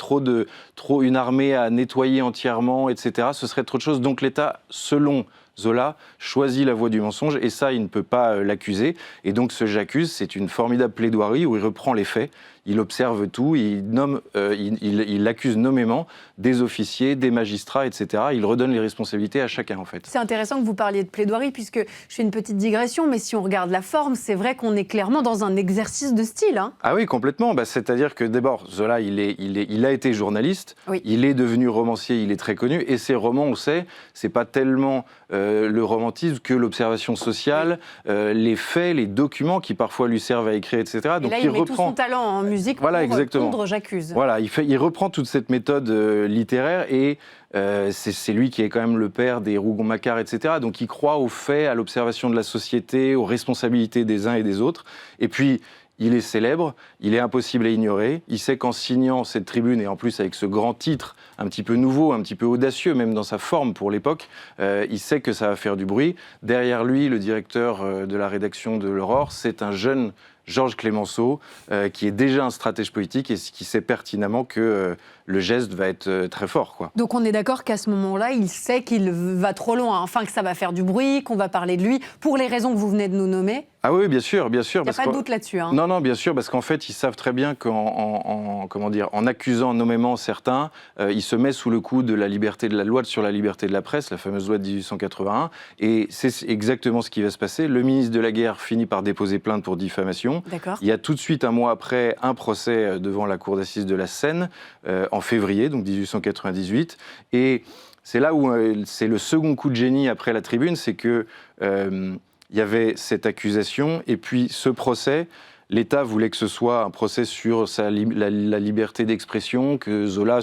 une armée à nettoyer entièrement, etc. Ce serait trop de choses. Donc l'État, selon Zola, choisit la voie du mensonge, et ça, il ne peut pas l'accuser. Et donc ce J'accuse, c'est une formidable plaidoirie où il reprend les faits. Il observe tout, il accuse nommément des officiers, des magistrats, etc. Il redonne les responsabilités à chacun, en fait. C'est intéressant que vous parliez de plaidoirie, puisque je fais une petite digression, mais si on regarde la forme, c'est vrai qu'on est clairement dans un exercice de style. Hein. Ah oui, complètement. C'est-à-dire que d'abord, Zola, il a été journaliste, oui. Il est devenu romancier, il est très connu, et ses romans, on sait, c'est pas tellement le romantisme que l'observation sociale, les faits, les documents qui parfois lui servent à écrire, etc. Donc, et là, il met tout son talent en musique voilà, pour répondre J'accuse. Voilà, il reprend toute cette méthode littéraire et c'est lui qui est quand même le père des Rougon-Macquart, etc. Donc il croit aux faits, à l'observation de la société, aux responsabilités des uns et des autres. Et puis, il est célèbre, il est impossible à ignorer. Il sait qu'en signant cette tribune, et en plus avec ce grand titre, un petit peu nouveau, un petit peu audacieux, même dans sa forme pour l'époque, il sait que ça va faire du bruit. Derrière lui, le directeur de la rédaction de l'Aurore, c'est un jeune Georges Clemenceau, qui est déjà un stratège politique et qui sait pertinemment que le geste va être très fort, quoi. Donc on est d'accord qu'à ce moment-là, il sait qu'il va trop loin, enfin que ça va faire du bruit, qu'on va parler de lui, pour les raisons que vous venez de nous nommer. Ah oui, bien sûr, bien sûr. Il n'y a pas de doute là-dessus. Hein. Non, bien sûr, parce qu'en fait, ils savent très bien qu'en accusant nommément certains, ils se mettent sous le coup de la liberté de la loi sur la liberté de la presse, la fameuse loi de 1881, et c'est exactement ce qui va se passer. Le ministre de la Guerre finit par déposer plainte pour diffamation. D'accord. Il y a tout de suite, un mois après, un procès devant la cour d'assises de la Seine, en février, donc 1898, et c'est là où c'est le second coup de génie après la tribune, c'est que il y avait cette accusation et puis ce procès. L'État voulait que ce soit un procès sur la liberté d'expression, que Zola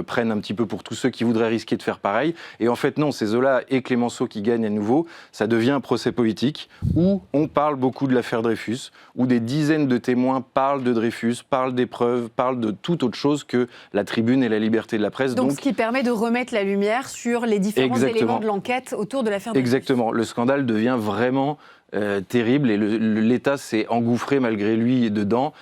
prenne un petit peu pour tous ceux qui voudraient risquer de faire pareil. Et en fait, non, c'est Zola et Clémenceau qui gagnent à nouveau. Ça devient un procès politique où on parle beaucoup de l'affaire Dreyfus, où des dizaines de témoins parlent de Dreyfus, parlent des preuves, parlent de toute autre chose que la tribune et la liberté de la presse. Donc ce qui permet de remettre la lumière sur les différents éléments de l'enquête autour de l'affaire Dreyfus. Exactement. Le scandale devient vraiment... terrible et l'État s'est engouffré malgré lui dedans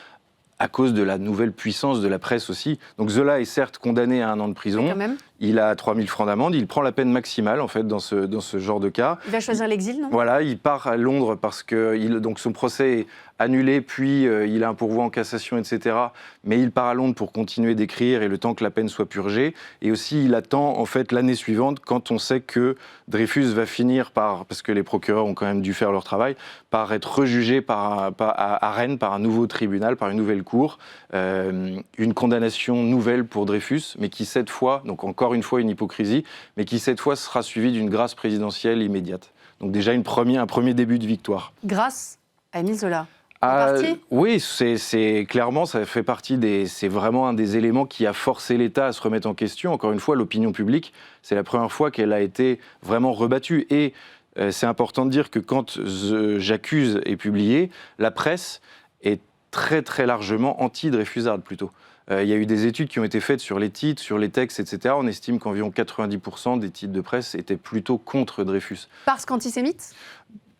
à cause de la nouvelle puissance de la presse aussi. Donc Zola est certes condamné à 1 an de prison, mais quand même. Il a 3 000 francs d'amende, il prend la peine maximale en fait dans ce genre de cas. Il va choisir l'exil, non ? Voilà, il part à Londres parce que donc son procès est annulé, puis il a un pourvoi en cassation, etc. Mais il part à Londres pour continuer d'écrire et le temps que la peine soit purgée. Et aussi, il attend en fait l'année suivante, quand on sait que Dreyfus va finir parce que les procureurs ont quand même dû faire leur travail, par être rejugé à Rennes par un nouveau tribunal, par une nouvelle cour, une condamnation nouvelle pour Dreyfus, mais qui cette fois, donc encore une fois une hypocrisie, mais qui cette fois sera suivie d'une grâce présidentielle immédiate. Donc déjà un premier début de victoire. Grâce à Émile Zola. Oui, c'est clairement, ça fait partie c'est vraiment un des éléments qui a forcé l'État à se remettre en question. Encore une fois, l'opinion publique, c'est la première fois qu'elle a été vraiment rebattue. Et c'est important de dire que quand J'accuse est publié, la presse est très très largement anti-Dreyfusarde plutôt. Il y a eu des études qui ont été faites sur les titres, sur les textes, etc. On estime qu'environ 90% des titres de presse étaient plutôt contre Dreyfus. Parce qu'antisémite ?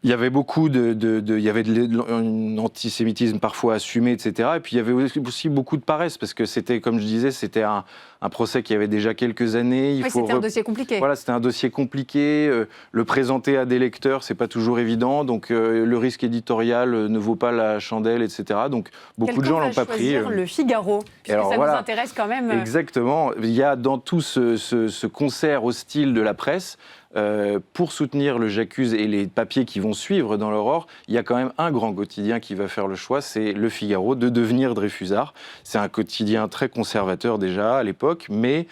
Il y avait beaucoup il y avait un antisémitisme parfois assumé, etc. Et puis il y avait aussi beaucoup de paresse, parce que c'était, comme je disais, c'était un procès qui avait déjà quelques années. C'était un dossier compliqué. Voilà, c'était un dossier compliqué. Le présenter à des lecteurs, c'est pas toujours évident. Donc le risque éditorial ne vaut pas la chandelle, etc. Donc beaucoup de gens l'ont pas pris. Le Figaro, puisque ça nous intéresse quand même. Exactement. Il y a dans tout ce concert hostile de la presse, pour soutenir le J'accuse et les papiers qui vont suivre dans l'Aurore, il y a quand même un grand quotidien qui va faire le choix, c'est Le Figaro, de devenir Dreyfusard. C'est un quotidien très conservateur déjà à l'époque, mais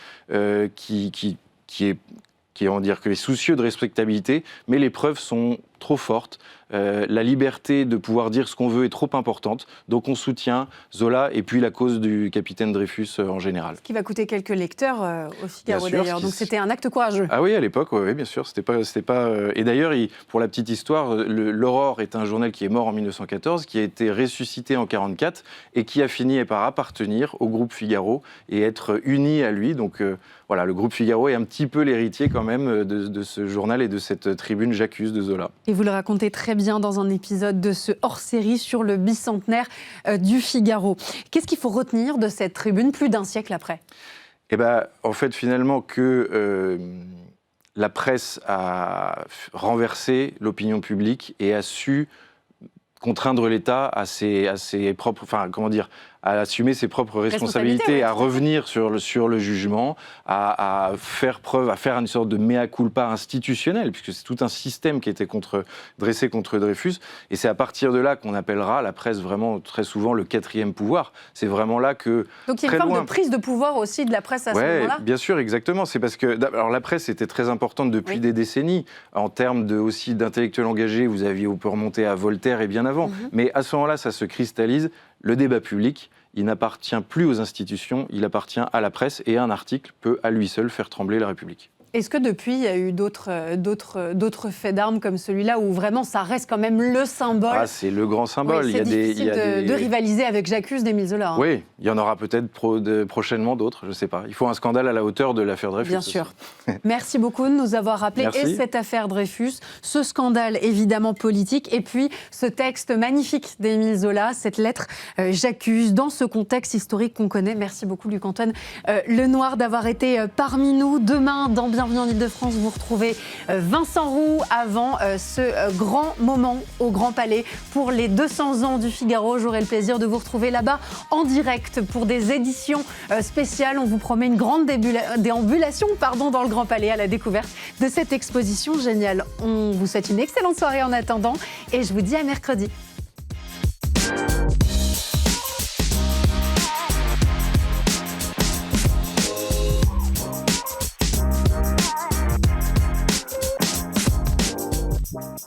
qui est soucieux de respectabilité, mais les preuves sont trop fortes. La liberté de pouvoir dire ce qu'on veut est trop importante, donc on soutient Zola et puis la cause du capitaine Dreyfus en général. Ce qui va coûter quelques lecteurs au Figaro d'ailleurs, donc c'était un acte courageux. Ah oui, à l'époque, oui, bien sûr, c'était pas. Et d'ailleurs, pour la petite histoire, l'Aurore est un journal qui est mort en 1914, qui a été ressuscité en 1944 et qui a fini par appartenir au groupe Figaro et être uni à lui. Donc voilà, le groupe Figaro est un petit peu l'héritier quand même de ce journal et de cette tribune J'accuse de Zola. Et vous le racontez très bien dans un épisode de ce hors-série sur le bicentenaire du Figaro. Qu'est-ce qu'il faut retenir de cette tribune plus d'un siècle après ? Eh bien, en fait, finalement, que la presse a renversé l'opinion publique et a su contraindre l'État à ses propres, à assumer ses propres responsabilités, à revenir sur le jugement, à faire preuve, à faire une sorte de mea culpa institutionnel, puisque c'est tout un système qui était dressé contre Dreyfus. Et c'est à partir de là qu'on appellera la presse vraiment très souvent le 4e pouvoir. C'est vraiment là que... Donc il y a une forme de prise de pouvoir aussi de la presse à ce moment-là ? Bien sûr, exactement. C'est parce que la presse était très importante depuis des décennies. En termes aussi d'intellectuels engagés, on peut remonter à Voltaire et bien avant. Mais à ce moment-là, ça se cristallise. Le débat public, il n'appartient plus aux institutions, il appartient à la presse, et un article peut à lui seul faire trembler la République. Est-ce que depuis, il y a eu d'autres faits d'armes comme celui-là, où vraiment ça reste quand même le symbole ? Ah, c'est le grand symbole. Oui, c'est difficile de rivaliser avec J'accuse d'Émile Zola. Hein. Oui, il y en aura peut-être prochainement d'autres, je ne sais pas. Il faut un scandale à la hauteur de l'affaire Dreyfus. Bien sûr. Merci beaucoup de nous avoir rappelé et cette affaire Dreyfus, ce scandale évidemment politique, et puis ce texte magnifique d'Émile Zola, cette lettre J'accuse, dans ce contexte historique qu'on connaît. Merci beaucoup Luc-Antoine Lenoir d'avoir été parmi nous. Demain, dans Bienvenue en Ile-de-France, vous retrouvez Vincent Roux avant ce grand moment au Grand Palais pour les 200 ans du Figaro. J'aurai le plaisir de vous retrouver là-bas en direct pour des éditions spéciales. On vous promet une grande déambulation dans le Grand Palais à la découverte de cette exposition géniale. On vous souhaite une excellente soirée en attendant et je vous dis à mercredi.